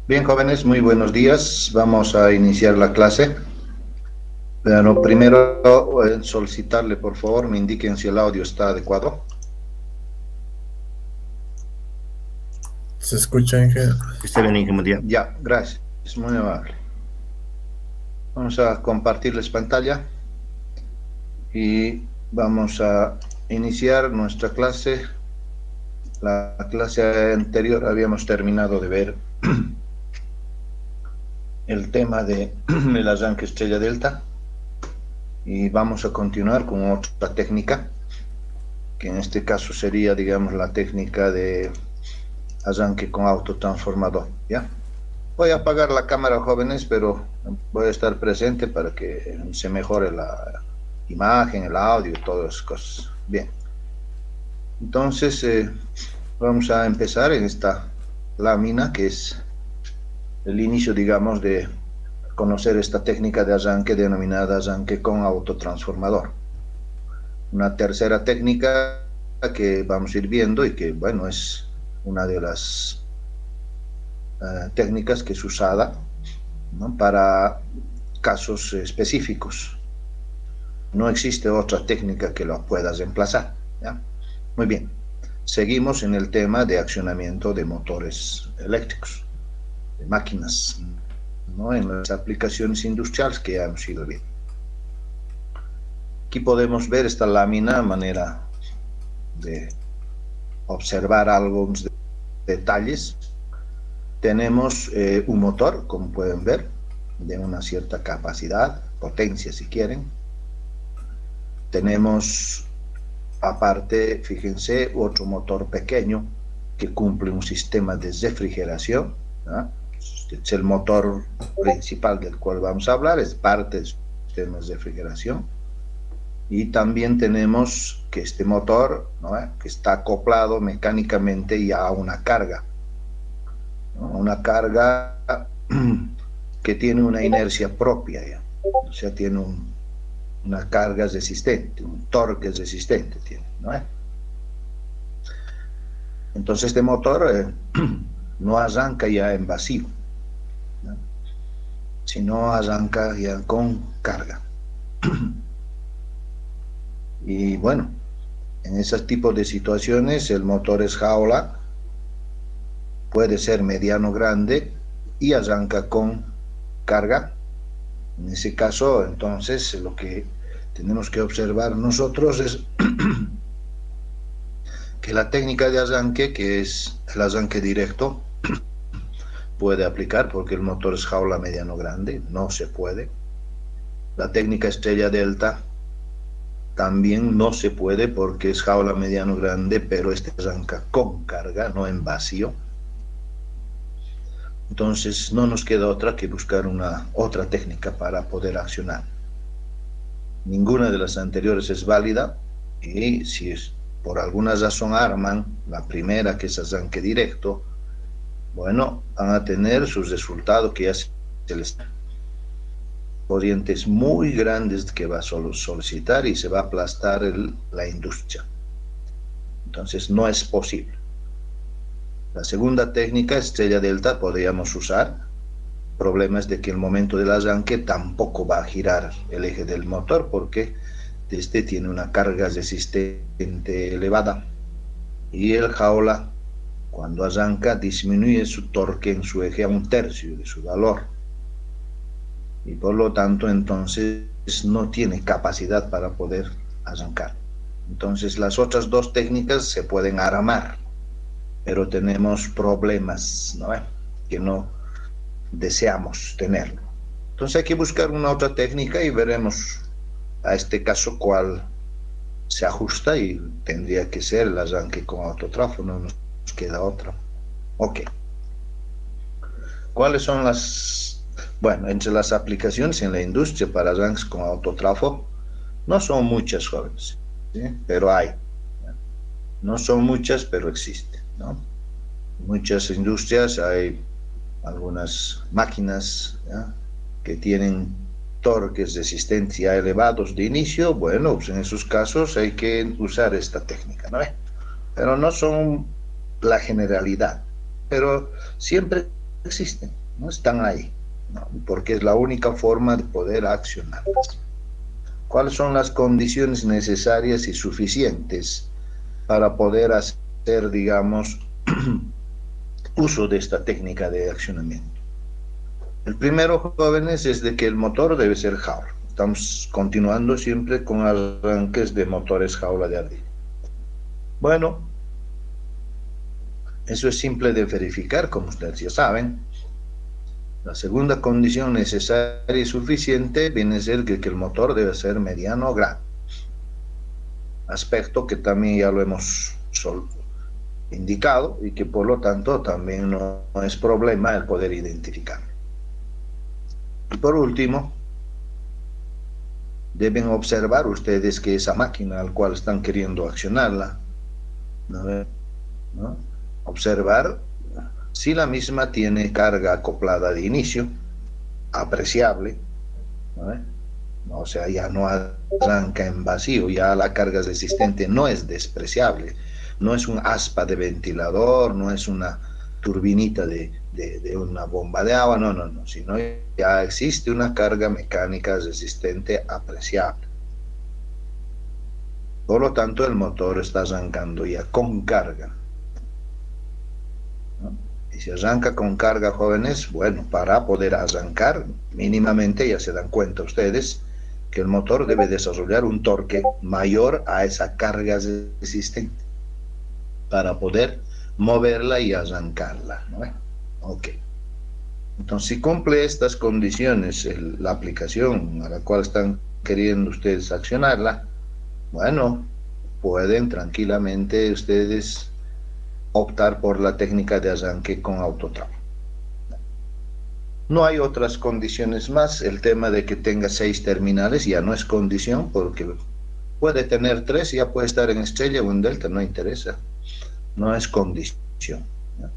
Bien, jóvenes, muy buenos días. Vamos a iniciar la clase. Pero primero solicitarle, por favor, me indiquen si el audio está adecuado. Se escucha, Ángel. Está bien, Inge, buen día. Ya, gracias. Es muy amable. Vamos a compartirles pantalla y vamos a iniciar nuestra clase. La clase anterior habíamos terminado de ver el tema de el arranque estrella delta y vamos a continuar con otra técnica, que en este caso sería, digamos, la técnica de arranque con autotransformador, ¿ya? Voy a apagar la cámara, jóvenes, pero voy a estar presente para que se mejore la imagen, el audio y todas esas cosas. Bien. Entonces, vamos a empezar en esta lámina, que es el inicio, digamos, de conocer esta técnica de arranque denominada arranque con autotransformador. Una tercera técnica que vamos a ir viendo y que, bueno, es una de las técnicas que es usada, ¿no?, para casos específicos. No existe otra técnica que lo pueda reemplazar, ¿ya? Muy bien, seguimos en el tema de accionamiento de motores eléctricos, de máquinas, ¿no?, en las aplicaciones industriales que ya hemos ido viendo. Aquí podemos ver esta lámina a manera de observar algunos detalles. Tenemos un motor, como pueden ver, de una cierta capacidad, potencia si quieren. Tenemos aparte, fíjense, otro motor pequeño que cumple un sistema de refrigeración, ¿no? Es el motor principal del cual vamos a hablar, es parte del sistema de refrigeración. Y también tenemos que este motor, ¿no?, que está acoplado mecánicamente ya a una carga, ¿no?, una carga que tiene una inercia propia, ya. O sea, tiene una carga resistente, un torque resistente tiene, ¿no? Entonces este motor no arranca ya en vacío, ¿no?, sino arranca ya con carga. Y bueno, en ese tipo de situaciones el motor es jaula, puede ser mediano grande y arranca con carga. En ese caso, entonces, lo que tenemos que observar nosotros es que la técnica de arranque, que es el arranque directo, puede aplicar porque el motor es jaula mediano grande, no se puede. La técnica estrella delta también no se puede porque es jaula mediano grande, pero este arranca con carga, no en vacío. Entonces no nos queda otra que buscar otra técnica para poder accionar. Ninguna de las anteriores es válida, y si por alguna razón arman la primera, que es arranque directo, bueno, van a tener sus resultados que ya se les corrientes muy grandes que va a solicitar y se va a aplastar la industria. Entonces no es posible. La segunda técnica, estrella delta, podríamos usar. Problemas de que el momento del arranque tampoco va a girar el eje del motor porque este tiene una carga resistente elevada y el jaula, cuando arranca, disminuye su torque en su eje a 1/3 de su valor, y por lo tanto entonces no tiene capacidad para poder arrancar. Entonces las otras dos técnicas se pueden armar, pero tenemos problemas, ¿no?, que no deseamos tenerlo. Entonces hay que buscar una otra técnica y veremos a este caso cuál se ajusta y tendría que ser el arranque con autotrafo, no nos queda otra. Ok. ¿Cuáles son las? Bueno, entre las aplicaciones en la industria para arranques con autotrafo, no son muchas, jóvenes, ¿sí? Pero hay. No son muchas, pero existen, ¿no? En muchas industrias hay algunas máquinas, ¿ya?, que tienen torques de resistencia elevados de inicio. Bueno, pues en esos casos hay que usar esta técnica, ¿no? Pero no son la generalidad, pero siempre existen, ¿no? Están ahí, ¿no? Porque es la única forma de poder accionarlas. ¿Cuáles son las condiciones necesarias y suficientes para poder hacer, digamos, uso de esta técnica de accionamiento? El primero, jóvenes, es de que el motor debe ser jaula. Estamos continuando siempre con arranques de motores jaula de ardilla. Bueno, eso es simple de verificar, como ustedes ya saben. La segunda condición necesaria y suficiente viene a ser que el motor debe ser mediano o grande. Aspecto que también ya lo hemos indicado y que por lo tanto también no es problema el poder identificar. Y por último, deben observar ustedes que esa máquina al cual están queriendo accionarla, ¿no? Observar si la misma tiene carga acoplada de inicio, apreciable, ¿no? O sea, ya no arranca en vacío, ya la carga resistente no es despreciable, no es un aspa de ventilador, no es una turbinita de una bomba de agua, no, sino ya existe una carga mecánica resistente apreciable. Por lo tanto, el motor está arrancando ya con carga, ¿no? Y si arranca con carga, jóvenes, bueno, para poder arrancar, mínimamente ya se dan cuenta ustedes que el motor debe desarrollar un torque mayor a esa carga resistente para poder moverla y arrancarla, ¿no? Ok. Entonces, si cumple estas condiciones la aplicación a la cual están queriendo ustedes accionarla, bueno, pueden tranquilamente ustedes optar por la técnica de arranque con autotrafo. No hay otras condiciones más. El tema de que tenga 6 terminales ya no es condición, porque puede tener 3 y ya puede estar en estrella o en delta, no interesa. No es condición, ¿no?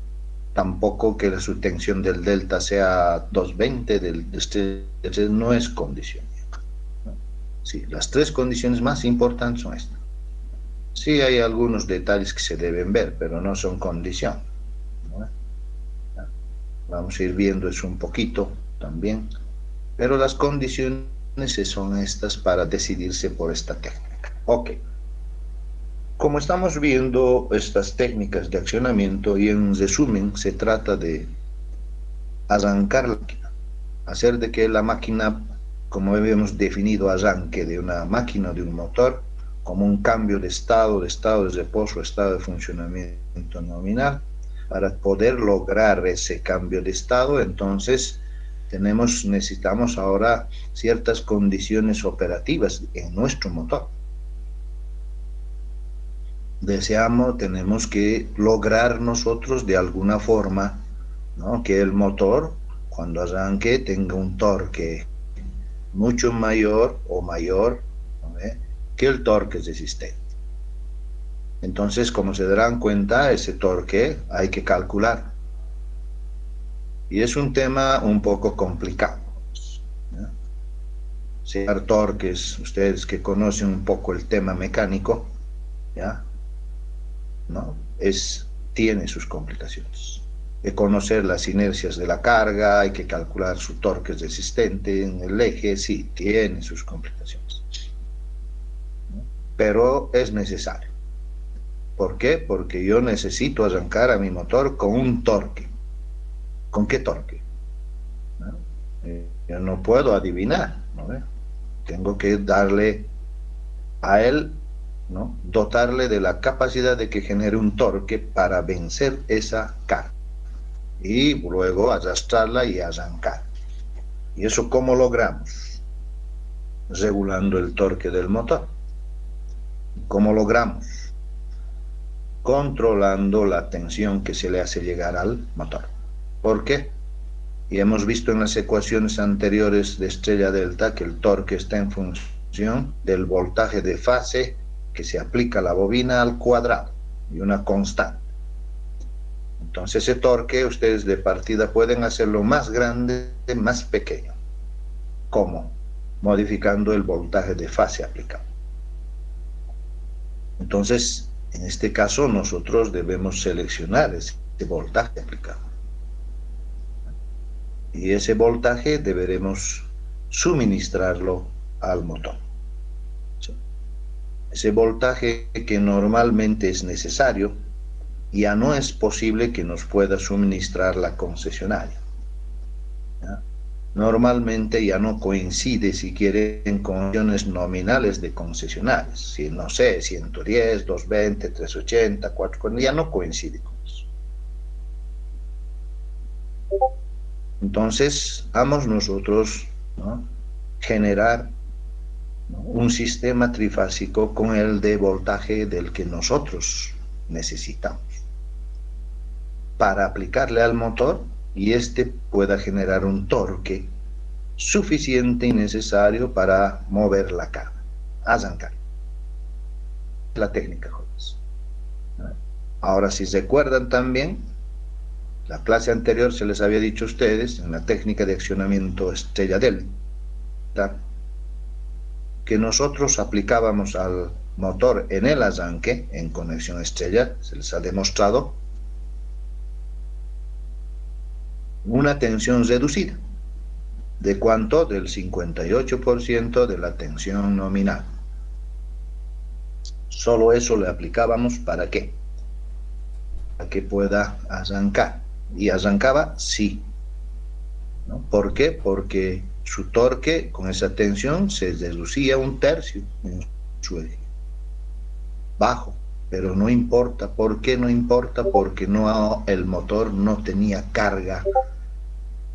Tampoco que su tensión del delta sea 220, del estrella, no es condición, ¿no? Sí, las 3 condiciones más importantes son estas. Sí hay algunos detalles que se deben ver, pero no son condición, ¿no? Vamos a ir viendo eso un poquito también, pero las condiciones son estas para decidirse por esta técnica. Ok. Como estamos viendo estas técnicas de accionamiento, y en resumen se trata de arrancar la máquina, hacer de que la máquina, como habíamos definido arranque de una máquina o de un motor, como un cambio de estado de reposo, estado de funcionamiento nominal. Para poder lograr ese cambio de estado, entonces necesitamos ahora ciertas condiciones operativas en nuestro motor. Tenemos que lograr nosotros de alguna forma, ¿no?, que el motor, cuando arranque, tenga un torque mucho mayor o mayor, ¿no?, que el torque resistente. Entonces, como se darán cuenta, ese torque hay que calcular. Y es un tema un poco complicado, ¿no? Ser torques, ustedes que conocen un poco el tema mecánico, ¿ya?, ¿no?, tiene sus complicaciones. Hay que conocer las inercias de la carga, hay que calcular su torque resistente en el eje, sí, tiene sus complicaciones, ¿no?, pero es necesario. ¿Por qué? Porque yo necesito arrancar a mi motor con un torque. ¿Con qué torque? ¿No? Yo no puedo adivinar, ¿no? Tengo que darle a él, ¿no?, dotarle de la capacidad de que genere un torque para vencer esa carga y luego arrastrarla y arrancar. ¿Y eso cómo logramos? Regulando el torque del motor. ¿Cómo logramos? Controlando la tensión que se le hace llegar al motor. ¿Por qué? Y hemos visto en las ecuaciones anteriores de estrella delta que el torque está en función del voltaje de fase que se aplica a la bobina al cuadrado y una constante. Entonces ese torque ustedes de partida pueden hacerlo más grande, más pequeño. ¿Cómo? Modificando el voltaje de fase aplicado. Entonces, en este caso nosotros debemos seleccionar ese voltaje aplicado. Y ese voltaje deberemos suministrarlo al motor. Ese voltaje que normalmente es necesario ya no es posible que nos pueda suministrar la concesionaria. ¿Ya? Normalmente ya no coincide siquiera en condiciones nominales de concesionarias. Si no sé, 110, 220, 380, 440, ya no coincide con eso. Entonces, vamos nosotros, ¿no?, generar, ¿no?, un sistema trifásico con el de voltaje del que nosotros necesitamos para aplicarle al motor y este pueda generar un torque suficiente y necesario para mover la carga, arrancar. La técnica, jóvenes. Ahora, si recuerdan también, la clase anterior se les había dicho a ustedes, en la técnica de accionamiento estrella delta, que nosotros aplicábamos al motor en el arranque, en conexión estrella, se les ha demostrado, una tensión reducida. ¿De cuánto? Del 58% de la tensión nominal. Solo eso le aplicábamos, ¿para qué? Para que pueda arrancar. Y arrancaba, sí. ¿No? ¿Por qué? Porque su torque con esa tensión se reducía 1/3 en su eje. Bajo, pero no importa. ¿Por qué no importa? Porque el motor no tenía carga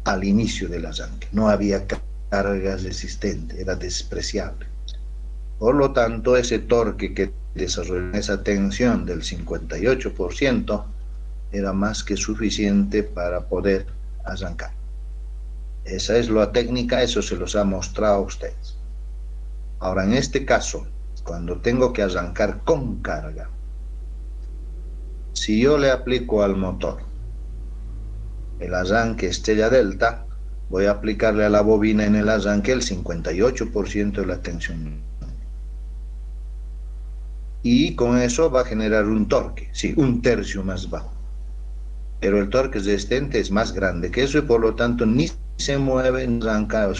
al inicio del arranque. No había carga resistente, era despreciable. Por lo tanto, ese torque que desarrolló esa tensión del 58% era más que suficiente para poder arrancar. Esa es la técnica, eso se los ha mostrado a ustedes. Ahora, en este caso, cuando tengo que arrancar con carga, si yo le aplico al motor el arranque estrella delta, voy a aplicarle a la bobina en el arranque el 58% de la tensión. Y con eso va a generar un torque, sí, 1/3 más bajo. Pero el torque resistente es más grande que eso y por lo tanto ni se mueve, ni arranca, es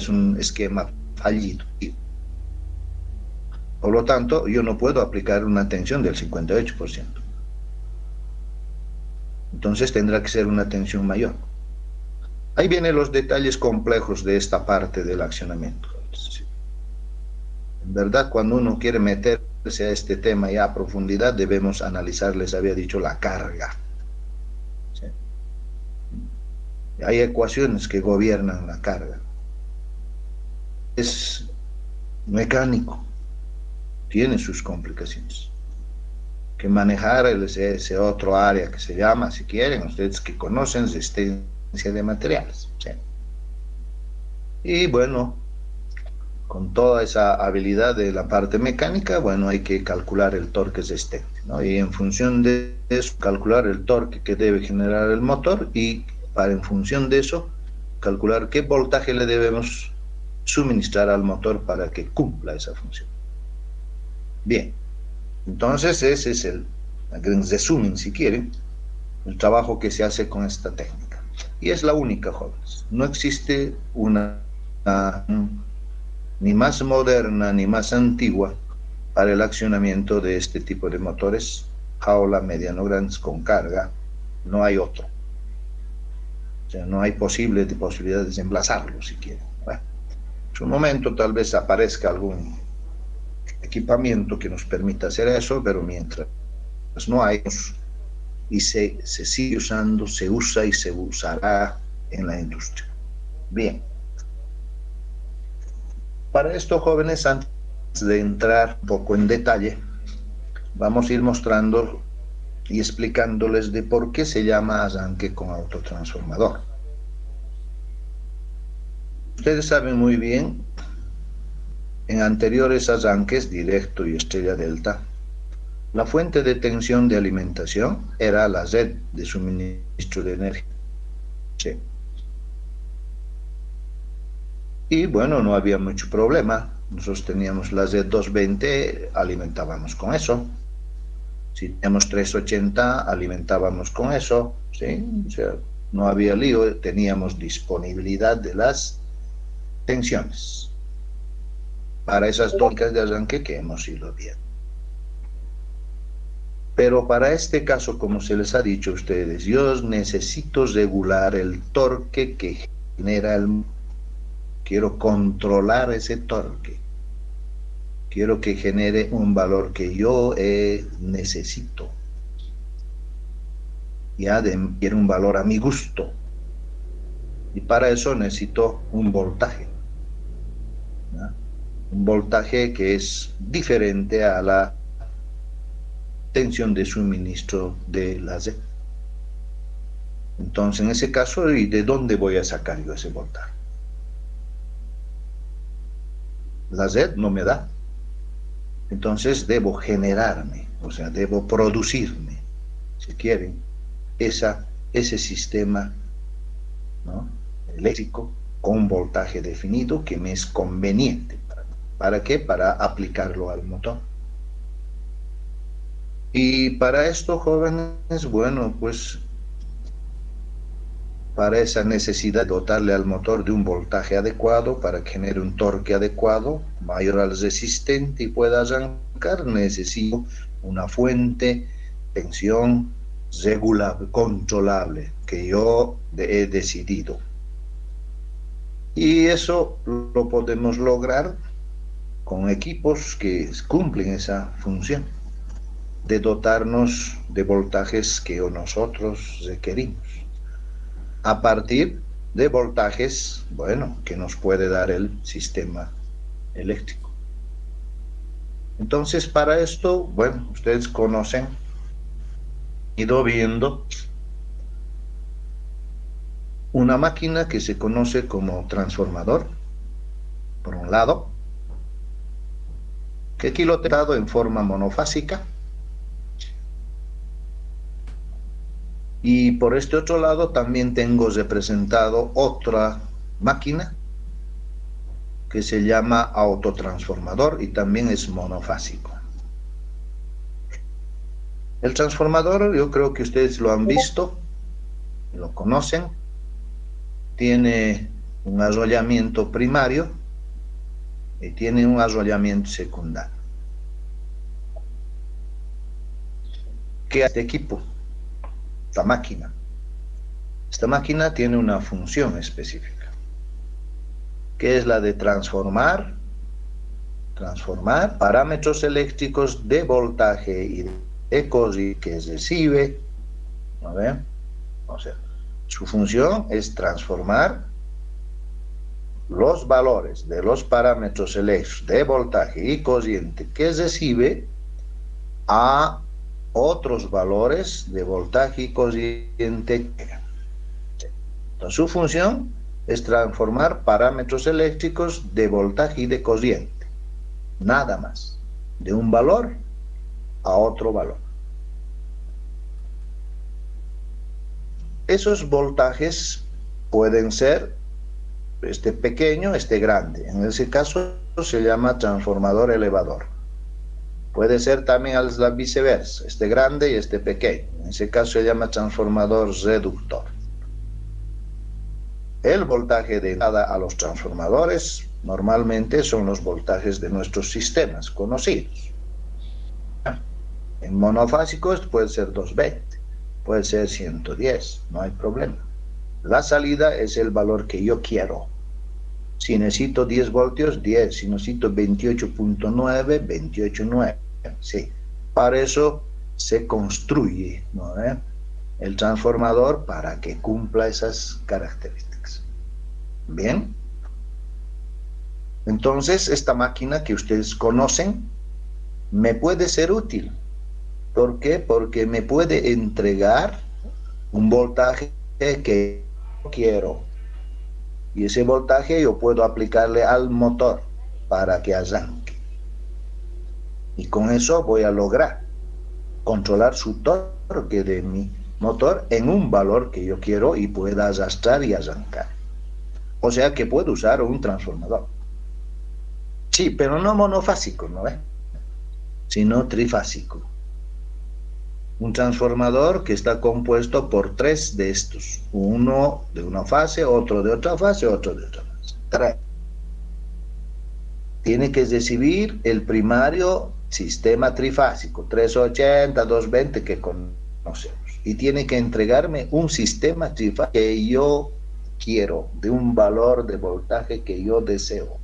un esquema fallido. Por lo tanto, yo no puedo aplicar una tensión del 58%. Entonces tendrá que ser una tensión mayor. Ahí vienen los detalles complejos de esta parte del accionamiento. En verdad, cuando uno quiere meterse a este tema ya a profundidad, debemos analizar, les había dicho, la carga. ¿Sí? Hay ecuaciones que gobiernan la carga. Es mecánico, tiene sus complicaciones. Que manejar ese otro área que se llama, si quieren, ustedes que conocen, resistencia de materiales. ¿Sí? Y bueno, con toda esa habilidad de la parte mecánica, bueno, hay que calcular el torque resistente, ¿no? Y en función de eso, calcular el torque que debe generar el motor y en función de eso, calcular qué voltaje le debemos suministrar al motor para que cumpla esa función. Bien. Entonces ese es el resumen, si quieren, el trabajo que se hace con esta técnica. Y es la única, jóvenes. No existe una ni más moderna ni más antigua para el accionamiento de este tipo de motores, jaula, mediano, grandes, con carga. No hay otro. O sea, no hay posibilidad de desemplazarlo, si quieren. Bueno, en su momento tal vez aparezca algún equipamiento que nos permita hacer eso, pero mientras no hay, y se sigue usando, se usa y se usará en la industria. Bien. Para esto, jóvenes, antes de entrar un poco en detalle, vamos a ir mostrando y explicándoles de por qué se llama arranque con autotransformador. Ustedes saben muy bien, en anteriores arranques, directo y estrella delta, la fuente de tensión de alimentación era la red de suministro de energía. Sí. Y bueno, no había mucho problema. Nosotros teníamos la red 220, alimentábamos con eso. Si teníamos 380, alimentábamos con eso. ¿Sí? O sea, no había lío, teníamos disponibilidad de las tensiones para esas tónicas de arranque que hemos ido viendo. Pero para este caso, como se les ha dicho a ustedes, yo necesito regular el torque que genera el... Quiero controlar ese torque. Quiero que genere un valor que yo necesito. Quiero un valor a mi gusto. Y para eso necesito un voltaje. ¿No? Un voltaje que es diferente a la tensión de suministro de la red. Entonces, en ese caso, ¿y de dónde voy a sacar yo ese voltaje? La red no me da. Entonces debo generarme, o sea, debo producirme, si quieren, ese sistema, ¿no?, eléctrico con voltaje definido que me es conveniente. ¿Para qué? Para aplicarlo al motor. Y para esto, jóvenes, bueno, pues para esa necesidad de dotarle al motor de un voltaje adecuado para que genere un torque adecuado, mayor al resistente y pueda arrancar, necesito una fuente, tensión regulable, controlable, que yo he decidido. Y eso lo podemos lograr con equipos que cumplen esa función de dotarnos de voltajes que nosotros requerimos, a partir de voltajes, bueno, que nos puede dar el sistema eléctrico. Entonces, para esto, bueno, ustedes conocen, ido viendo una máquina que se conoce como transformador, por un lado, que aquí lo he dado en forma monofásica, y por este otro lado también tengo representado otra máquina que se llama autotransformador y también es monofásico. El transformador, yo creo que ustedes lo han visto, lo conocen, tiene un arrollamiento primario y tiene un arrollamiento secundario. ¿Qué hace este equipo? Esta máquina. Esta máquina tiene una función específica, que es la de transformar parámetros eléctricos de voltaje y de corriente que recibe, ¿no ven? O sea, su función es transformar los valores de los parámetros eléctricos de voltaje y corriente que recibe a otros valores de voltaje y corriente. Entonces, su función es transformar parámetros eléctricos de voltaje y de corriente, nada más, de un valor a otro valor. Esos voltajes pueden ser este pequeño, este grande. En ese caso se llama transformador elevador. Puede ser también la viceversa, este grande y este pequeño. En ese caso se llama transformador reductor. El voltaje de entrada a los transformadores normalmente son los voltajes de nuestros sistemas conocidos. En monofásicos puede ser 220, puede ser 110, no hay problema. La salida es el valor que yo quiero. Si necesito 10 voltios, 10. Si necesito 28.9, 28.9. Sí, para eso se construye, ¿no?, el transformador para que cumpla esas características. Bien. Entonces, esta máquina que ustedes conocen me puede ser útil. ¿Por qué? Porque me puede entregar un voltaje que yo quiero. Y ese voltaje yo puedo aplicarle al motor para que arranque. Y con eso voy a lograr controlar su torque de mi motor en un valor que yo quiero y pueda arrastrar y arrancar. O sea que puedo usar un transformador. Sí, pero no monofásico, ¿no? Sino trifásico. Un transformador que está compuesto por 3 de estos. Uno de una fase, otro de otra fase, otro de otra fase. 3. Tiene que recibir el primario sistema trifásico, 380, 220 que conocemos. Y tiene que entregarme un sistema trifásico que yo quiero, de un valor de voltaje que yo deseo.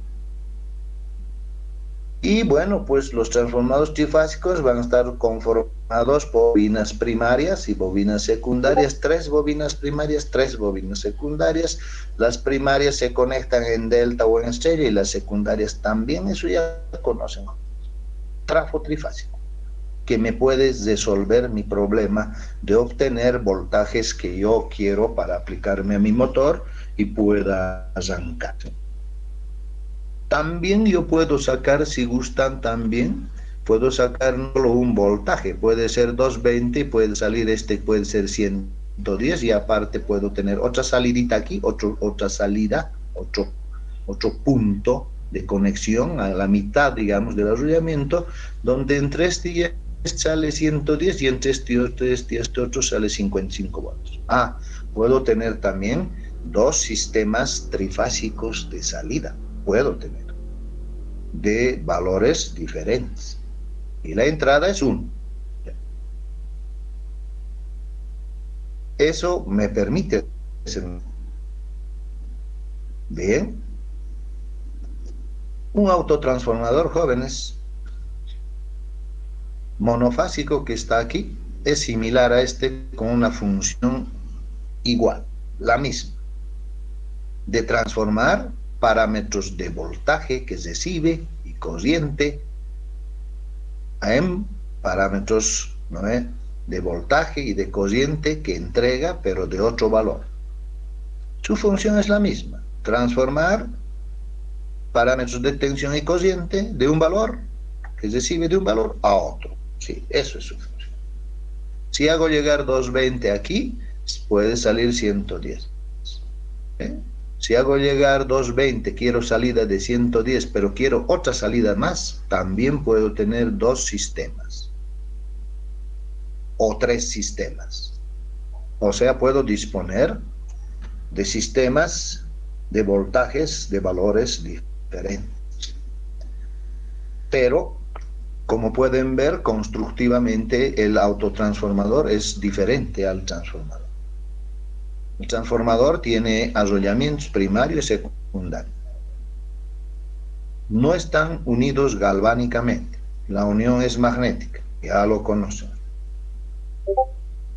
Y bueno, pues los transformadores trifásicos van a estar conformados por bobinas primarias y bobinas secundarias, 3 bobinas primarias, 3 bobinas secundarias. Las primarias se conectan en delta o en estrella y las secundarias también, eso ya conocen. Trafo trifásico, que me puede resolver mi problema de obtener voltajes que yo quiero para aplicarme a mi motor y pueda arrancar. También yo puedo sacar, si gustan también, puedo sacar no solo un voltaje, puede ser 220, puede salir puede ser 110 y aparte puedo tener otra salidita aquí, otra salida, otro punto de conexión a la mitad, digamos, del arrollamiento, donde entre este y este sale 110 y entre este y este otro sale 55 voltios. Puedo tener también 2 sistemas trifásicos de salida, puedo tener, de valores diferentes. Y la entrada es 1. Eso me permite hacer. Bien. Un autotransformador, jóvenes, monofásico que está aquí, es similar a este con una función igual, la misma, de transformar parámetros de voltaje que recibe y corriente en parámetros, ¿no?, de voltaje y de corriente que entrega, pero de otro valor. Su función es la misma, transformar parámetros de tensión y corriente de un valor que recibe de un valor a otro. Sí, eso es su función. Si hago llegar 220 aquí, puede salir 110. Si hago llegar 220, quiero salida de 110, pero quiero otra salida más, también puedo tener 2 sistemas o 3 sistemas. O sea, puedo disponer de sistemas de voltajes de valores diferentes. Pero, como pueden ver, constructivamente el autotransformador es diferente al transformador. El transformador tiene arrollamientos primario y secundario. No están unidos galvánicamente. La unión es magnética, ya lo conocen.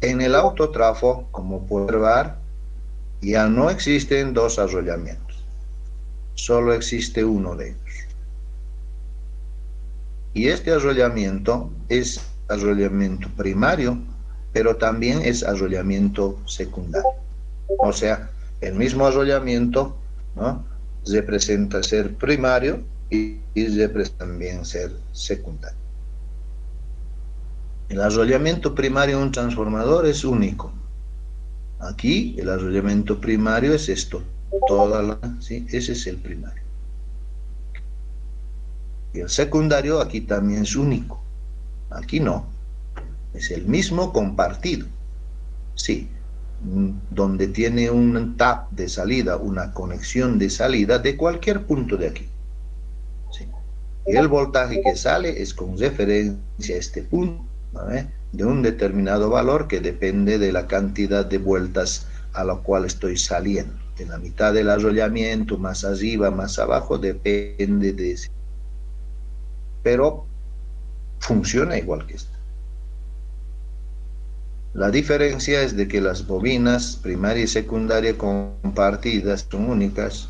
En el autotrafo, como pueden ver, ya no existen 2 arrollamientos. Solo existe uno de ellos. Y este arrollamiento es arrollamiento primario, pero también es arrollamiento secundario. O sea, el mismo arrollamiento, ¿no?, representa ser primario y representa también ser secundario. El arrollamiento primario de un transformador es único. Aquí el arrollamiento primario es esto, ¿sí? Ese es el primario. Y el secundario aquí también es único. Aquí no. Es el mismo compartido. Sí. Donde tiene un tap de salida, una conexión de salida de cualquier punto de aquí. ¿Sí? Y el voltaje que sale es con referencia a este punto, ¿no?, de un determinado valor que depende de la cantidad de vueltas a la cual estoy saliendo. De la mitad del arrollamiento, más arriba, más abajo, depende de ese. Pero funciona igual que esto. La diferencia es de que las bobinas primaria y secundaria compartidas son únicas,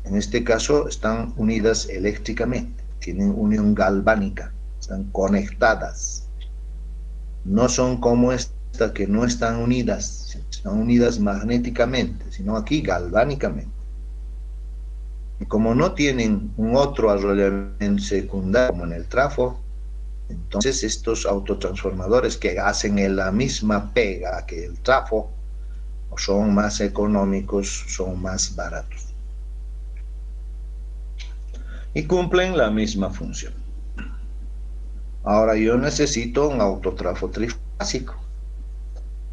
En este caso están unidas eléctricamente, tienen unión galvánica, están conectadas. No son como esta que no están unidas, están unidas magnéticamente, sino aquí galvánicamente. Y como no tienen un otro arrollamiento secundario como en el trafo, entonces estos autotransformadores que hacen la misma pega que el trafo son más económicos, son más baratos y cumplen la misma función. Ahora yo necesito un autotrafo trifásico.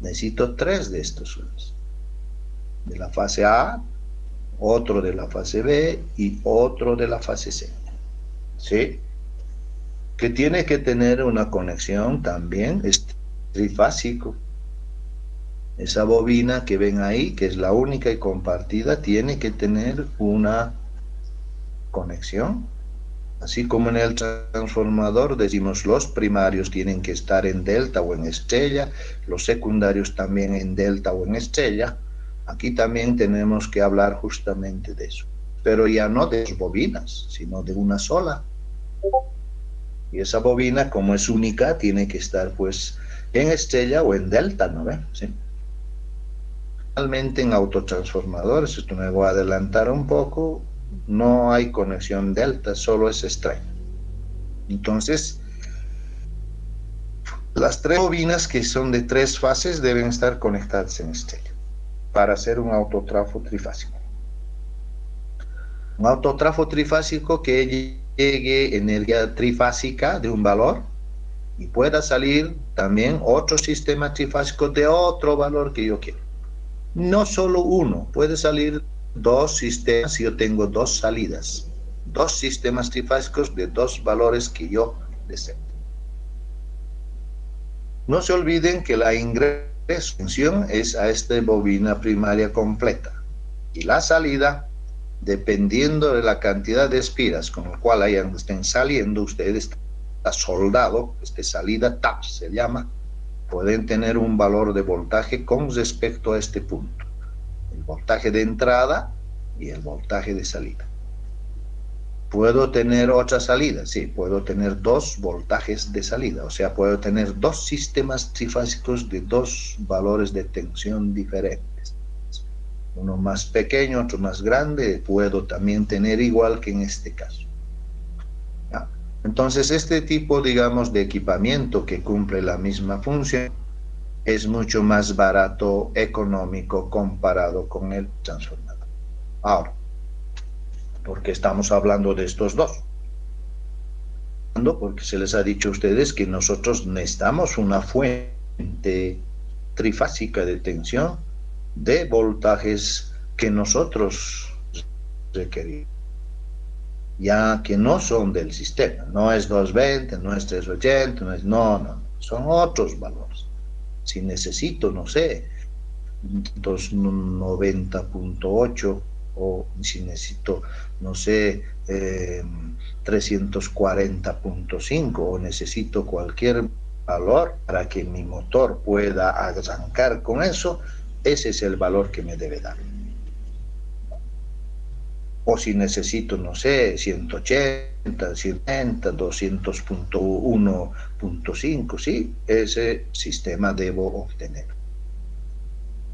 Necesito 3 de estos unos. De la fase A, otro de la fase B y otro de la fase C. ¿Sí? Que tiene que tener una conexión también, es trifásico. Esa bobina que ven ahí, que es la única y compartida, tiene que tener una conexión. Así como en el transformador decimos los primarios tienen que estar en delta o en estrella, los secundarios también en delta o en estrella, aquí también tenemos que hablar justamente de eso. Pero ya no de 2 bobinas, sino de una sola. Y esa bobina, como es única, tiene que estar pues en estrella o en delta, ¿no ven? ¿Sí? Realmente en autotransformadores, esto me voy a adelantar un poco, no hay conexión delta, solo es estrella. Entonces, las 3 bobinas que son de 3 fases deben estar conectadas en estrella para hacer un autotrafo trifásico. Un autotrafo trifásico que llegue energía trifásica de un valor y pueda salir también otro sistema trifásico de otro valor que yo quiero. No solo uno, puede salir 2 sistemas si yo tengo 2 salidas, 2 sistemas trifásicos de 2 valores que yo deseo. No se olviden que la ingreso es a esta bobina primaria completa y la salida, dependiendo de la cantidad de espiras con la cual estén saliendo, ustedes está soldado, salida TAP se llama, pueden tener un valor de voltaje con respecto a este punto. El voltaje de entrada y el voltaje de salida. ¿Puedo tener otra salida? Sí, puedo tener 2 voltajes de salida, o sea, puedo tener 2 sistemas trifásicos de 2 valores de tensión diferentes. Uno más pequeño, otro más grande, puedo también tener igual que en este caso. ¿Ya? Entonces, este tipo, digamos, de equipamiento que cumple la misma función es mucho más barato, económico, comparado con el transformador. Ahora, ¿por qué estamos hablando de estos 2? Porque se les ha dicho a ustedes que nosotros necesitamos una fuente trifásica de tensión de voltajes que nosotros requerimos, ya que no son del sistema, no es 220, no es 380, no, son otros valores. Si necesito, no sé, 290.8 o si necesito, no sé, 340.5 o necesito cualquier valor para que mi motor pueda arrancar con eso, ese es el valor que me debe dar. O si necesito, no sé, 180, 170, 200.1.5, sí, ese sistema debo obtener.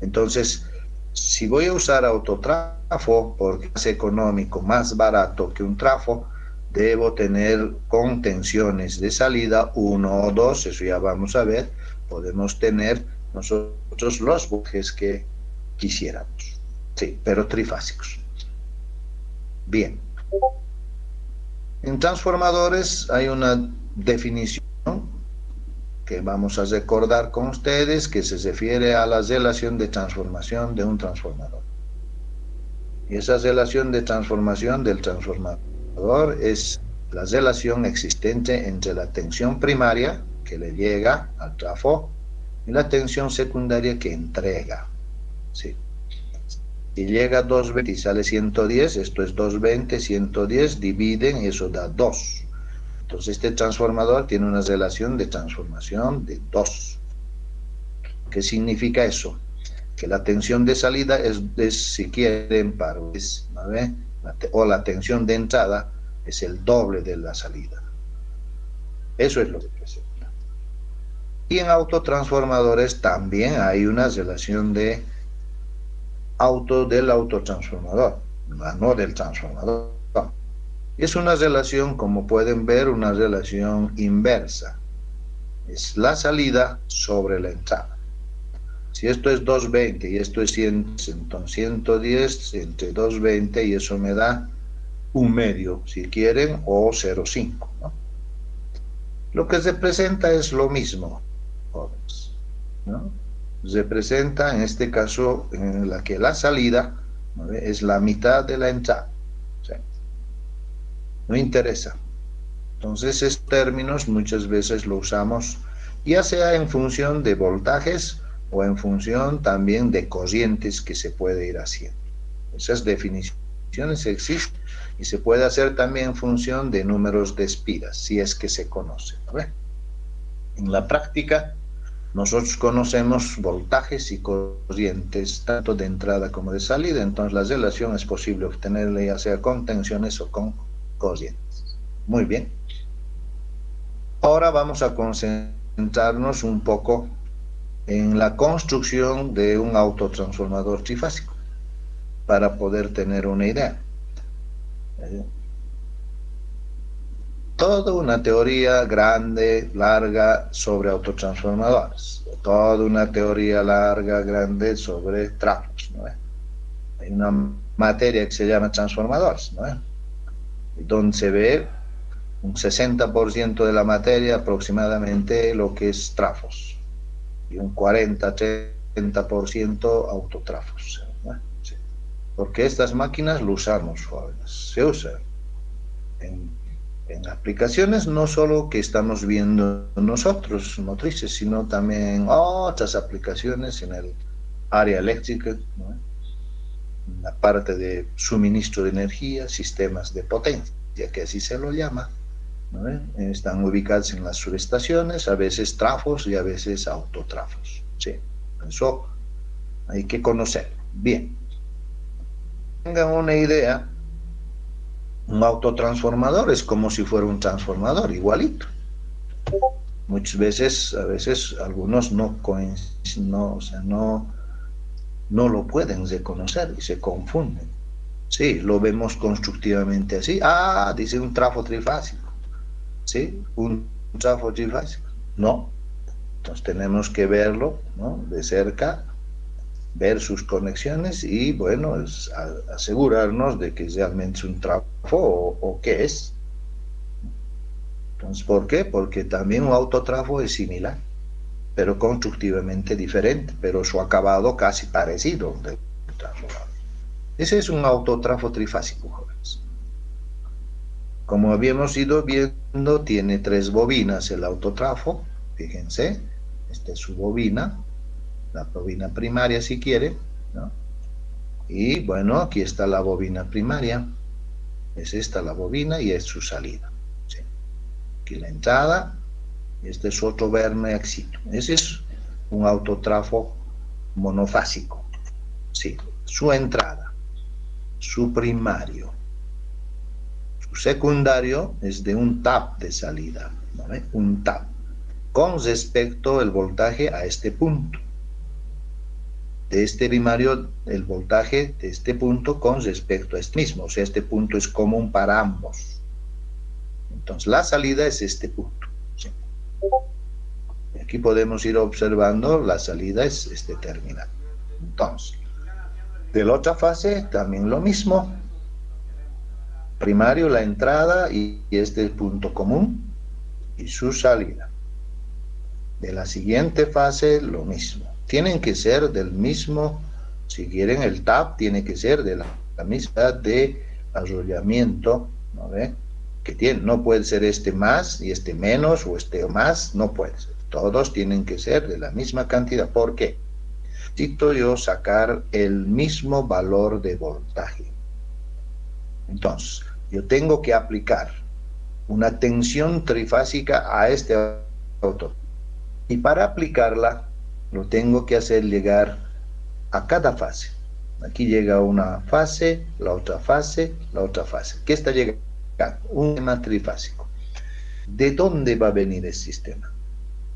Entonces, si voy a usar autotrafo, porque es económico, más barato que un trafo, debo tener con tensiones de salida 1 o 2, eso ya vamos a ver, podemos tener nosotros los voltajes que quisiéramos, sí, pero trifásicos. Bien, en transformadores hay una definición que vamos a recordar con ustedes, que se refiere a la relación de transformación de un transformador. Y esa relación de transformación del transformador es la relación existente entre la tensión primaria que le llega al trafo y la tensión secundaria que entrega. ¿Sí? Si llega a 220 y sale 110, esto es 220, 110, dividen y eso da 2. Entonces este transformador tiene una relación de transformación de 2. ¿Qué significa eso? Que la tensión de salida es si quieren, par, ¿no ve? o la tensión de entrada es el doble de la salida. Eso es lo que presenta. Y en autotransformadores también hay una relación del autotransformador, no del transformador. Es una relación, como pueden ver, una relación inversa. Es la salida sobre la entrada. Si esto es 220 y esto es 100, entonces 110 entre 220 y eso me da 1/2, si quieren, o 0,5, ¿no? Lo que se presenta es lo mismo, jóvenes, ¿no? Se presenta en este caso en la que la salida, ¿no?, es la mitad de la entrada. ¿Sí? No interesa. Entonces estos términos muchas veces lo usamos ya sea en función de voltajes o en función también de corrientes que se puede ir haciendo. Esas definiciones existen y se puede hacer también en función de números de espiras, si es que se conoce, ¿no? En la práctica, nosotros conocemos voltajes y corrientes, tanto de entrada como de salida, entonces la relación es posible obtenerla ya sea con tensiones o con corrientes. Muy bien. Ahora vamos a concentrarnos un poco en la construcción de un autotransformador trifásico, para poder tener una idea. Toda una teoría grande, larga, sobre autotransformadores. Toda una teoría larga, grande, sobre trafos, ¿no? Hay una materia que se llama transformadores, ¿no? Donde se ve un 60% de la materia aproximadamente lo que es trafos, y un 40-30% autotrafos, ¿no? Sí. Porque estas máquinas lo usamos, jóvenes, se usan en aplicaciones no solo que estamos viendo nosotros, motrices, sino también en otras aplicaciones en el área eléctrica, ¿no?, en la parte de suministro de energía, sistemas de potencia, que así se lo llama, ¿no? Están ubicados en las subestaciones, a veces trafos y a veces autotrafos. Sí, eso hay que conocer. Bien, tengan una idea. Un autotransformador es como si fuera un transformador, igualito. Muchas veces, a veces, algunos no lo pueden reconocer y se confunden. Sí, lo vemos constructivamente así. Ah, dice un trafo trifásico. Sí, un trafo trifásico. No. Entonces tenemos que verlo, ¿no?, de cerca, ver sus conexiones y, bueno, asegurarnos de que realmente es un trafo o qué es. Entonces, ¿por qué? Porque también un autotrafo es similar, pero constructivamente diferente, pero su acabado casi parecido del transformador. Ese es un autotrafo trifásico, jóvenes. Como habíamos ido viendo, tiene 3 bobinas el autotrafo. Fíjense, esta es su bobina, la bobina primaria si quiere, ¿no? Y bueno, aquí está la bobina primaria, es esta la bobina y es su salida, ¿sí? Aquí la entrada, este es otro verneaxito. Ese es un autotrafo monofásico, sí. Su entrada, su primario, su secundario es de un tap de salida, ¿no? Un tap con respecto al voltaje a este punto. De este primario, el voltaje de este punto con respecto a este mismo, o sea, este punto es común para ambos. Entonces la salida es este punto, ¿sí? Y aquí podemos ir observando, la salida es este terminal. Entonces, de la otra fase también lo mismo. Primario, la entrada y este punto común y su salida. De la siguiente fase lo mismo. Tienen que ser del mismo, si quieren el tap tiene que ser de la misma de arrollamiento, ¿no ve? Que tiene, no puede ser este más y este menos o este más, no puede ser. Todos tienen que ser de la misma cantidad. ¿Por qué? Necesito yo sacar el mismo valor de voltaje. Entonces, yo tengo que aplicar una tensión trifásica a este auto. Y para aplicarla, lo tengo que hacer llegar a cada fase. Aquí llega una fase, la otra fase, la otra fase. ¿Qué está llegando? Un sistema trifásico. ¿De dónde va a venir el sistema?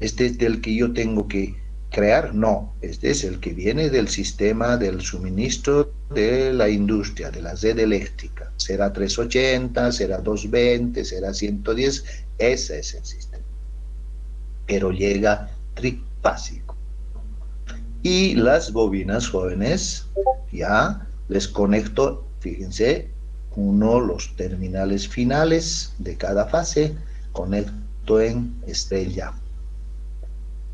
¿Este es del que yo tengo que crear? No, este es el que viene del sistema del suministro de la industria, de la red eléctrica. Será 380, será 220, será 110, ese es el sistema. Pero llega trifásico. Y las bobinas jóvenes, ya les conecto, fíjense, los terminales finales de cada fase, conecto en estrella.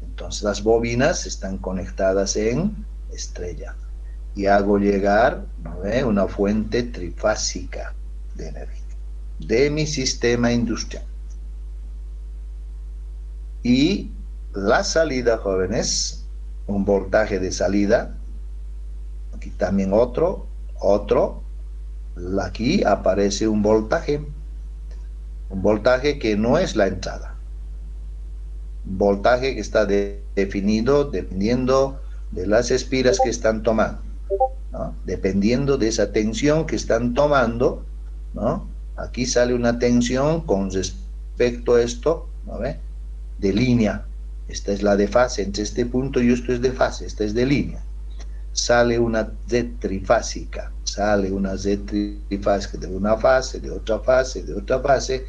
Entonces las bobinas están conectadas en estrella y hago llegar, ¿no ve?, una fuente trifásica de energía de mi sistema industrial. Y la salida, jóvenes, un voltaje de salida, aquí también otro, aquí aparece un voltaje que no es la entrada. Voltaje que está definido dependiendo de las espiras que están tomando, ¿no? Dependiendo de esa tensión que están tomando, ¿no? Aquí sale una tensión con respecto a esto, ¿no ve?, de línea. Esta es la de fase entre este punto y esto es de fase, esta es de línea. Sale una Z trifásica, de una fase, de otra fase, de otra fase,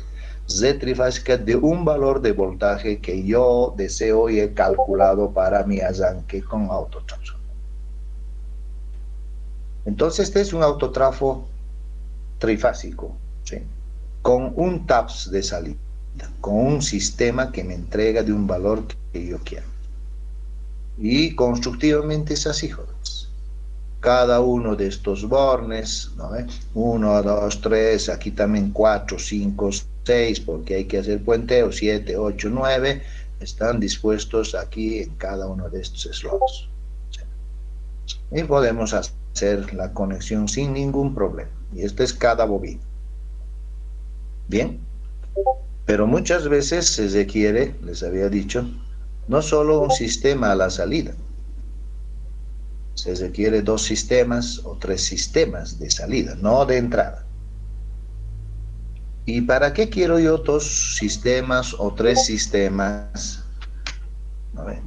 Z trifásica de un valor de voltaje que yo deseo y he calculado para mi arranque con autotransformador. Entonces este es un autotrafo trifásico, ¿sí?, con un TAPS de salida, con un sistema que me entrega de un valor que yo quiero. Y constructivamente es así, jóvenes. Cada uno de estos bornes, ¿no?, 1, 2, 3, aquí también 4, 5, 6, porque hay que hacer puenteo, 7, 8, 9, están dispuestos aquí en cada uno de estos slots. ¿Sí? Y podemos hacer la conexión sin ningún problema. Y esto es cada bobina. Bien, pero muchas veces se requiere, les había dicho, no solo un sistema a la salida, se requiere 2 sistemas o 3 sistemas de salida, no de entrada. ¿Y para qué quiero yo 2 sistemas o 3 sistemas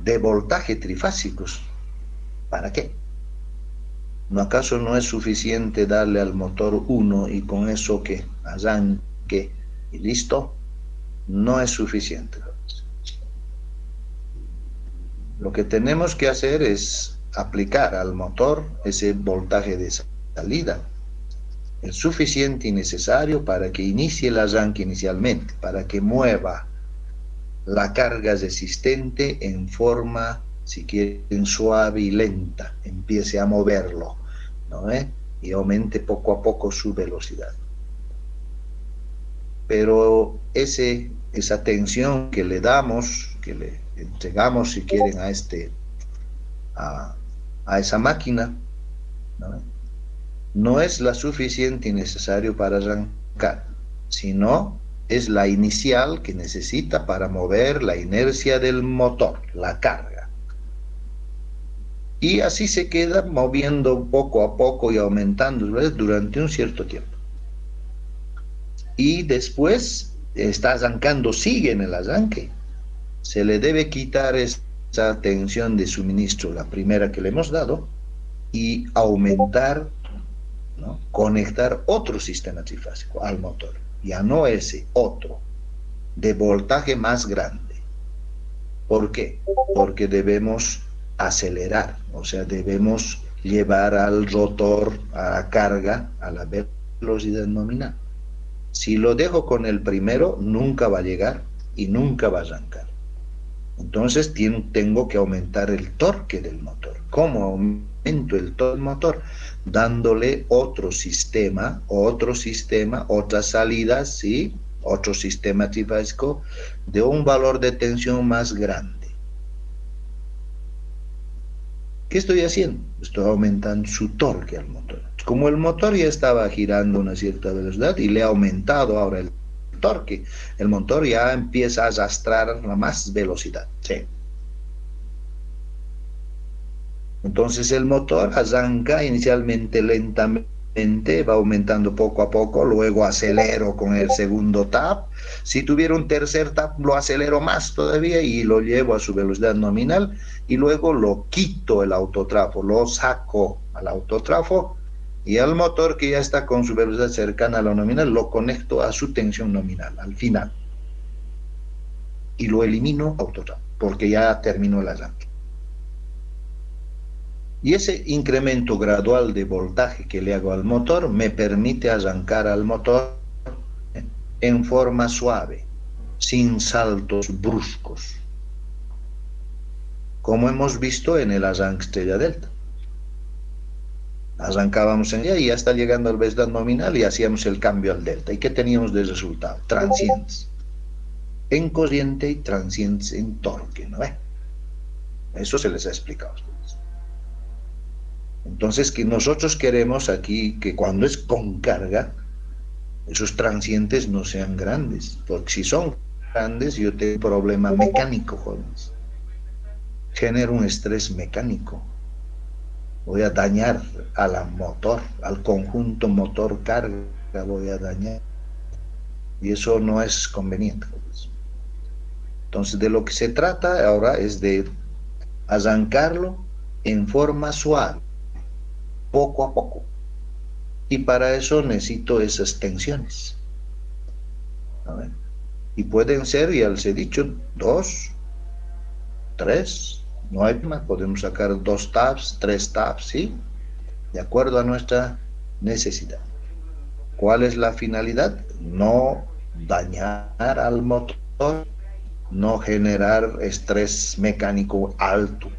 de voltaje trifásicos? ¿Para qué? ¿No acaso no es suficiente darle al motor 1 y con eso que arranque y listo? No es suficiente. Lo que tenemos que hacer es aplicar al motor ese voltaje de salida, el suficiente y necesario para que inicie el arranque inicialmente, para que mueva la carga resistente en forma, si quieren, suave y lenta, empiece a moverlo, ¿no? Y aumente poco a poco su velocidad. Pero esa tensión que le damos, que le entregamos, si quieren, a esa máquina, no es la suficiente y necesario para arrancar, sino es la inicial que necesita para mover la inercia del motor, la carga. Y así se queda moviendo poco a poco y aumentando, ¿ves?, durante un cierto tiempo. Y después está arrancando, sigue en el arranque. Se le debe quitar esa tensión de suministro, la primera que le hemos dado, y aumentar, ¿no?, conectar otro sistema trifásico al motor, ya no ese, otro, de voltaje más grande. ¿Por qué? Porque debemos acelerar, o sea, debemos llevar al rotor, a la carga, a la velocidad nominal. Si lo dejo con el primero, nunca va a llegar y nunca va a arrancar. Entonces tengo que aumentar el torque del motor. ¿Cómo aumento el torque del motor? Dándole otro sistema, otras salidas, ¿sí?, otro sistema trifásico de un valor de tensión más grande. ¿Qué estoy haciendo? Estoy aumentando su torque al motor. Como el motor ya estaba girando a una cierta velocidad y le he aumentado ahora el torque, el motor ya empieza a arrastrar a más velocidad. Sí. Entonces el motor arranca inicialmente lentamente, va aumentando poco a poco, luego acelero con el segundo tap. Si tuviera un tercer tap, lo acelero más todavía y lo llevo a su velocidad nominal y luego lo quito el autotrafo, lo saco al autotrafo y al motor que ya está con su velocidad cercana a la nominal, lo conecto a su tensión nominal al final y lo elimino autotrafo porque ya terminó el arranque. Y ese incremento gradual de voltaje que le hago al motor me permite arrancar al motor en forma suave, sin saltos bruscos, como hemos visto en el arranque estrella delta. Arrancábamos en ella y ya está llegando a la velocidad nominal y hacíamos el cambio al delta. ¿Y qué teníamos de resultado? Transientes en corriente y transientes en torque, ¿no? Eso se les ha explicado a ustedes. Entonces, que nosotros queremos aquí que cuando es con carga, esos transientes no sean grandes, porque si son grandes, yo tengo un problema mecánico, jóvenes. Genero un estrés mecánico. Voy a dañar al motor, al conjunto motor-carga, voy a dañar. Y eso no es conveniente, jóvenes. Entonces, de lo que se trata ahora es de arrancarlo en forma suave, poco a poco, y para eso necesito esas tensiones. A ver. Y pueden ser, ya les he dicho, 2, 3, no hay más, podemos sacar 2 tabs, 3 tabs, ¿sí? De acuerdo a nuestra necesidad. ¿Cuál es la finalidad? No dañar al motor, no generar estrés mecánico alto,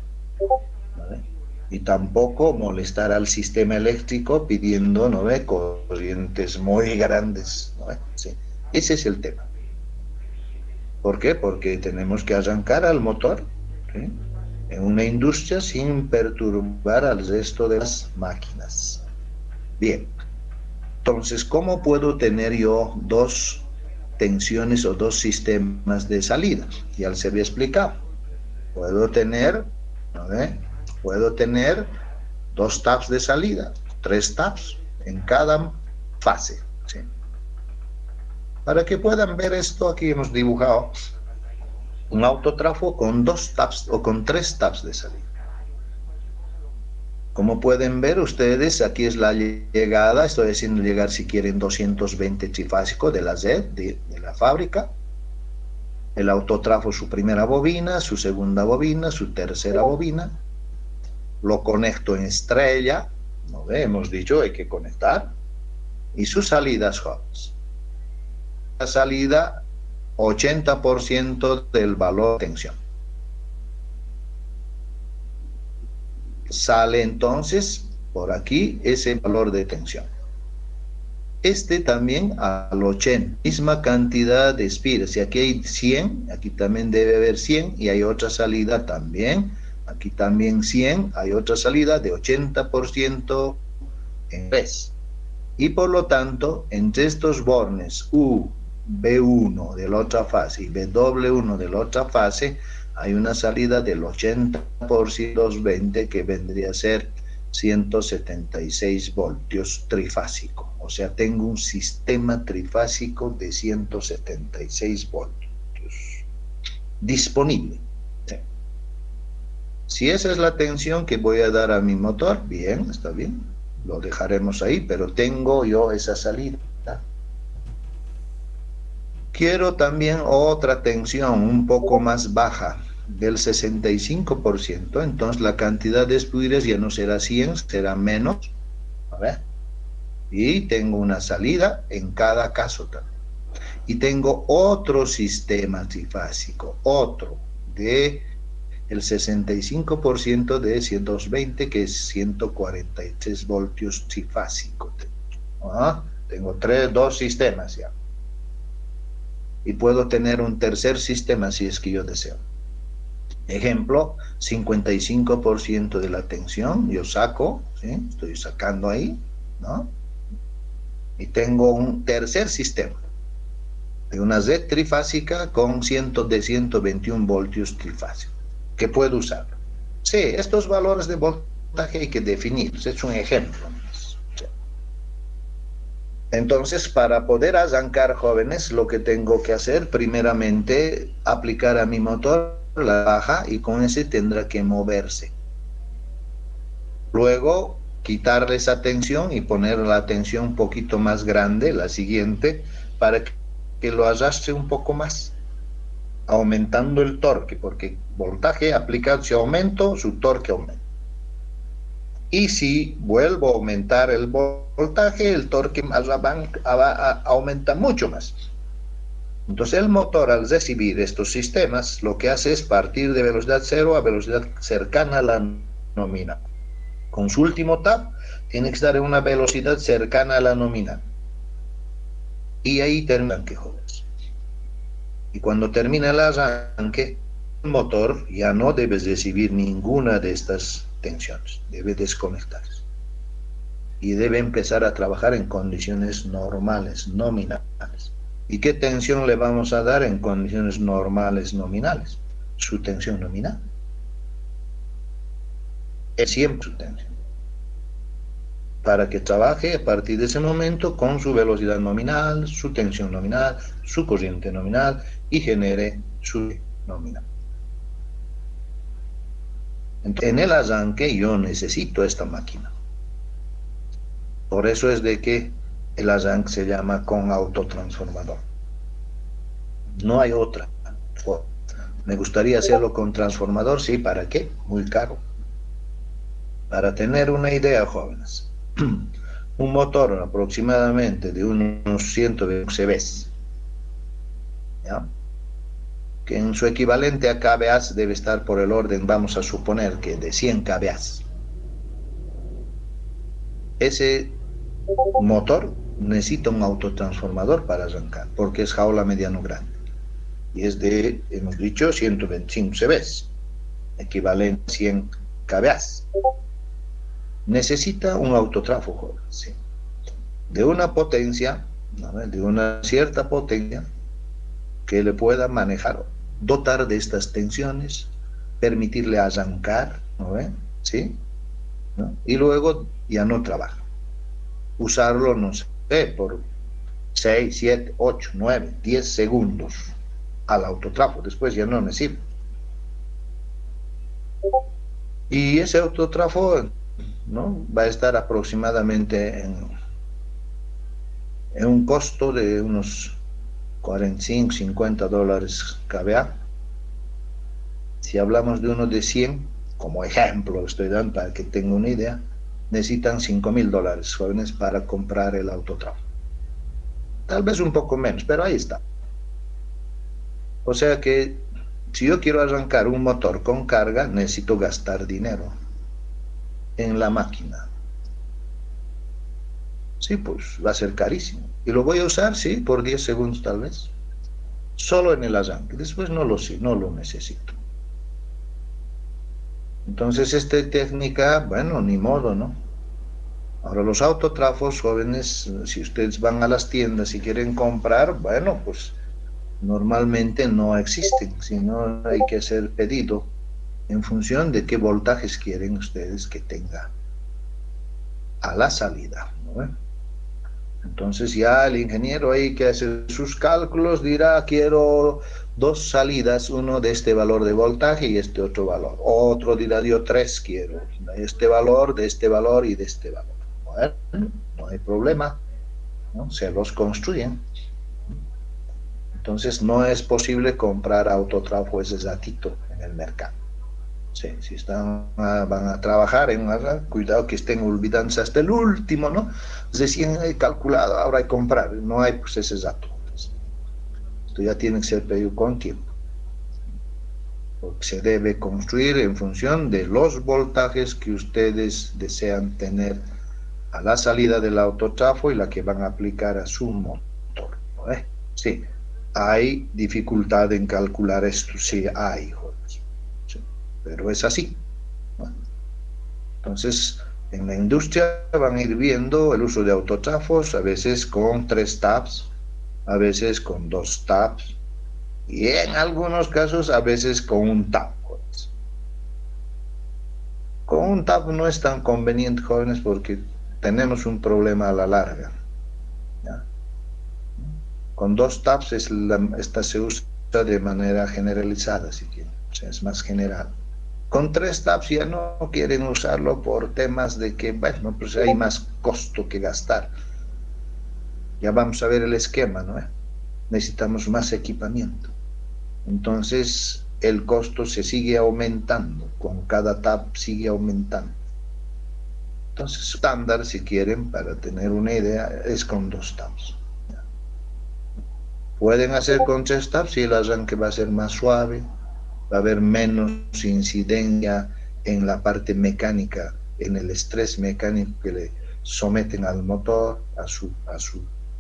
¿vale? Y tampoco molestar al sistema eléctrico pidiendo, ¿no ve?, corrientes muy grandes, ¿no ve? Sí. Ese es el tema. ¿Por qué? Porque tenemos que arrancar al motor, ¿sí?, en una industria sin perturbar al resto de las máquinas. Bien, entonces, ¿cómo puedo tener yo 2 tensiones o 2 sistemas de salida? Ya les había explicado. Puedo tener, ¿no ve?, puedo tener 2 taps de salida, 3 taps en cada fase, ¿sí? Para que puedan ver esto, aquí hemos dibujado un autotrafo con 2 taps o con 3 taps de salida. Como pueden ver ustedes, aquí es la llegada, estoy haciendo llegar, si quieren, 220 trifásico de la Z, de la fábrica. El autotrafo, su primera bobina, su segunda bobina, su tercera bobina. Lo conecto en estrella, ¿no ve? Hemos dicho, hay que conectar. Y sus salidas jóvenes. La salida, 80% del valor de tensión. Sale entonces por aquí ese valor de tensión. Este también al 80, misma cantidad de espiras. Si aquí hay 100, aquí también debe haber 100 y hay otra salida también. Aquí también 100, hay otra salida de 80% en 3. Y por lo tanto, entre estos bornes U, B1 de la otra fase y BW1 de la otra fase, hay una salida del 80% 220 que vendría a ser 176 voltios trifásico. O sea, tengo un sistema trifásico de 176 voltios disponible. Sí. Si esa es la tensión que voy a dar a mi motor, bien, está bien, lo dejaremos ahí, pero tengo yo esa salida. Quiero también otra tensión un poco más baja, del 65%, entonces la cantidad de espiras ya no será 100, será menos. A ver. Y tengo una salida en cada caso también. Y tengo otro sistema trifásico, otro de el 65% de 120, que es 143 voltios trifásico. Tengo 2 sistemas ya. Y puedo tener un tercer sistema si es que yo deseo. Ejemplo, 55% de la tensión, yo saco, ¿sí?, estoy sacando ahí, ¿no? Y tengo un tercer sistema, de una Z trifásica con 121 voltios trifásicos, que puedo usar. Sí, estos valores de voltaje voltaje hay que definir, es un ejemplo. Entonces, para poder arrancar, jóvenes, lo que tengo que hacer, primeramente, aplicar a mi motor la baja y con ese tendrá que moverse. Luego, quitarle esa tensión y poner la tensión un poquito más grande, la siguiente, para que lo arrastre un poco más, aumentando el torque, porque voltaje aplicado, si aumento, su torque aumenta. Y si vuelvo a aumentar el voltaje, el torque aumenta mucho más. Entonces el motor, al recibir estos sistemas, lo que hace es partir de velocidad cero a velocidad cercana a la nominal. Con su último tap, tiene que estar en una velocidad cercana a la nominal. Y ahí termina el arranque, jóvenes. Y cuando termina el arranque, el motor ya no debe recibir ninguna de estas tensiones, debe desconectarse. Y debe empezar a trabajar en condiciones normales, nominales. ¿Y qué tensión le vamos a dar en condiciones normales, nominales? Su tensión nominal. Es siempre su tensión. Para que trabaje a partir de ese momento con su velocidad nominal, su tensión nominal, su corriente nominal y genere su nominal. Entonces, en el arranque yo necesito esta máquina. Por eso es de que el arranque se llama con autotransformador. No hay otra forma. Me gustaría hacerlo con transformador, sí, ¿para qué? Muy caro. Para tener una idea, jóvenes, un motor aproximadamente de unos 120 CVs, ¿ya? Que en su equivalente a kVA debe estar por el orden, vamos a suponer que de 100 kVA. Ese motor necesita un autotransformador para arrancar, porque es jaula mediano grande. Y es de, hemos dicho, 125 CVs, equivalente a 100 kVA. Necesita un autotrafo, joven, ¿sí? De una potencia, ¿no? De una cierta potencia que le pueda manejar, dotar de estas tensiones, permitirle arrancar, ¿no? ¿Sí? ¿No? Y luego ya no trabaja. Usarlo, no sé, por 6, 7, 8, 9, 10 segundos al autotrafo, después ya no me sirve. Y ese autotrafo, ¿no? Va a estar aproximadamente en un costo de unos 45, 50 dólares kVA. Si hablamos de uno de 100, como ejemplo estoy dando para que tengan una idea, necesitan 5,000 dólares, jóvenes, para comprar el autotrafo. Tal vez un poco menos, pero ahí está. O sea que si yo quiero arrancar un motor con carga, necesito gastar dinero en la máquina. Sí, pues va a ser carísimo. Y lo voy a usar, sí, por 10 segundos tal vez. Solo en el arranque. Después no lo necesito. Entonces esta técnica, bueno, ni modo, ¿no? Ahora los autotrafos, jóvenes, si ustedes van a las tiendas y quieren comprar, bueno, pues normalmente no existen, sino hay que hacer pedido en función de qué voltajes quieren ustedes que tenga a la salida, ¿no? Entonces ya el ingeniero ahí que hace sus cálculos dirá, quiero 2 salidas, uno de este valor de voltaje y este otro valor. Otro dirá, yo 3 quiero, de este valor y de este valor. Bueno, no hay problema, ¿no? Se los construyen. Entonces no es posible comprar autotrafo ese ratito en el mercado. Sí, si van a trabajar en una, cuidado que estén olvidándose hasta el último, ¿no? Recién he calculado, ahora hay que comprar, no hay pues ese dato. Esto ya tiene que ser pedido con tiempo. Porque se debe construir en función de los voltajes que ustedes desean tener a la salida del autotrafo y la que van a aplicar a su motor, ¿no? Sí, hay dificultad en calcular esto, sí hay, pero es así, ¿no? Entonces, en la industria van a ir viendo el uso de autotrafos, a veces con 3 taps, a veces con 2 taps, y en algunos casos a veces con un tap. Con un tap no es tan conveniente, jóvenes, porque tenemos un problema a la larga. ¿Ya? Con 2 taps esta se usa de manera generalizada, si quieren, o sea, es más general. Con 3 taps ya no quieren usarlo por temas de que, bueno, pues hay más costo que gastar. Ya vamos a ver el esquema, ¿no? Necesitamos más equipamiento. Entonces, el costo se sigue aumentando, con cada tap sigue aumentando. Entonces, estándar, si quieren, para tener una idea, es con 2 taps. Pueden hacer con 3 taps y el arranque va a ser más suave, va a haber menos incidencia en la parte mecánica, en el estrés mecánico que le someten al motor,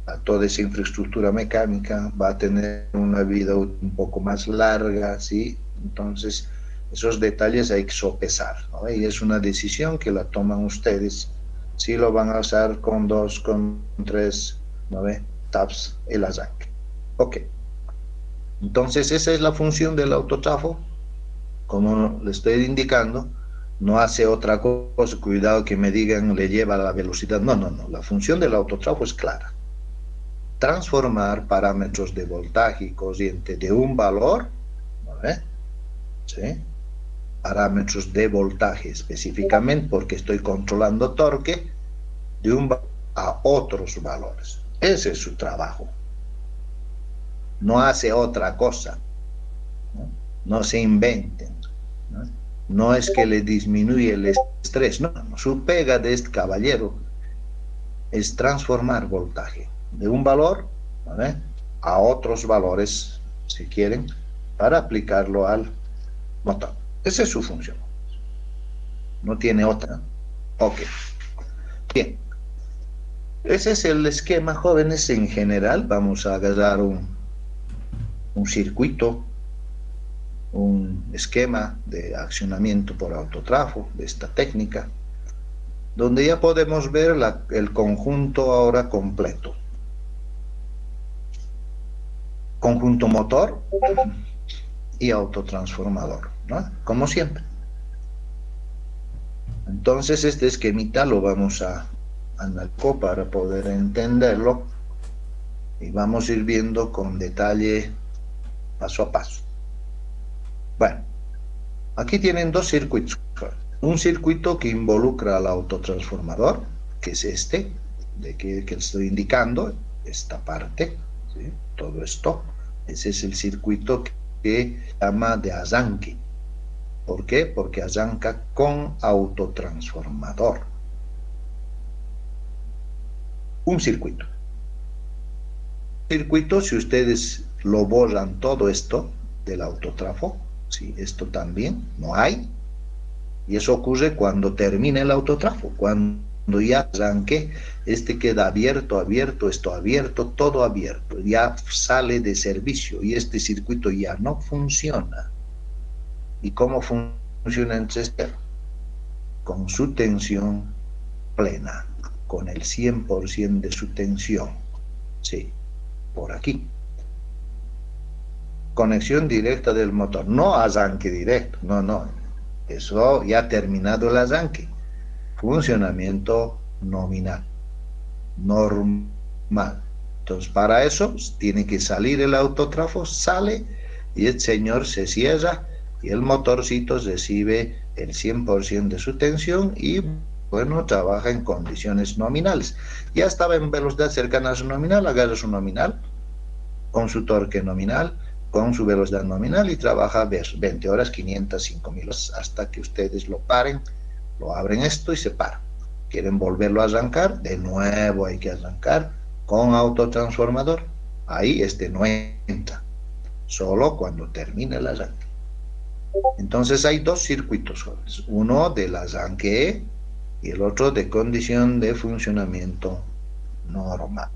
a toda esa infraestructura mecánica, va a tener una vida un poco más larga, ¿sí? Entonces, esos detalles hay que sopesar, ¿no? Y es una decisión que la toman ustedes, si lo van a usar con 2, con 3, ¿no ve? Taps el arranque. Ok. Entonces, esa es la función del autotrafo. Como le estoy indicando, no hace otra cosa. Cuidado que me digan, le lleva a la velocidad. No, no, no. La función del autotrafo es clara. Transformar parámetros de voltaje y corriente de un valor, ¿no ve? ¿Sí? Parámetros de voltaje específicamente, porque estoy controlando torque, de un valor a otros valores. Ese es su trabajo. No hace otra cosa. No se inventen. No es que le disminuye el estrés, no. Su pega de este caballero es transformar voltaje de un valor, ¿vale?, a otros valores, si quieren, para aplicarlo al motor. Esa es su función. No tiene otra. Ok. Bien. Ese es el esquema, jóvenes, en general. Vamos a agarrar un circuito, un esquema de accionamiento por autotrafo de esta técnica, donde ya podemos ver el conjunto ahora completo. Conjunto motor y autotransformador, ¿no? Como siempre. Entonces este esquemita lo vamos a analizar para poder entenderlo y vamos a ir viendo con detalle paso a paso. Bueno, aquí tienen 2 circuitos. Un circuito que involucra al autotransformador, que es este, que estoy indicando, esta parte, ¿sí? Todo esto. Ese es el circuito que se llama de arranque. ¿Por qué? Porque arranca con autotransformador. Un circuito. Circuito, si ustedes lo borran todo esto del autotrafo, ¿sí? Esto también no hay. Y eso ocurre cuando termina el autotrafo, cuando ya arranque, queda abierto, esto abierto, todo abierto, ya sale de servicio y este circuito ya no funciona. ¿Y cómo funciona entonces? Con su tensión plena, con el 100% de su tensión, sí, por aquí. Conexión directa del motor, no arranque directo, no, no, eso ya ha terminado el arranque. Funcionamiento nominal, normal. Entonces, para eso tiene que salir el autotrafo, sale y el señor se cierra y el motorcito recibe el 100% de su tensión y, bueno, trabaja en condiciones nominales. Ya estaba en velocidad cercana a su nominal, agarra su nominal, con su torque nominal, con su velocidad nominal y trabaja 20 horas, 500, 5000 horas, hasta que ustedes lo paren, lo abren esto y se paran. Quieren volverlo a arrancar, de nuevo hay que arrancar con autotransformador. Ahí no entra, solo cuando termine el arranque. Entonces hay 2 circuitos, jóvenes, uno del arranque y el otro de condición de funcionamiento normal,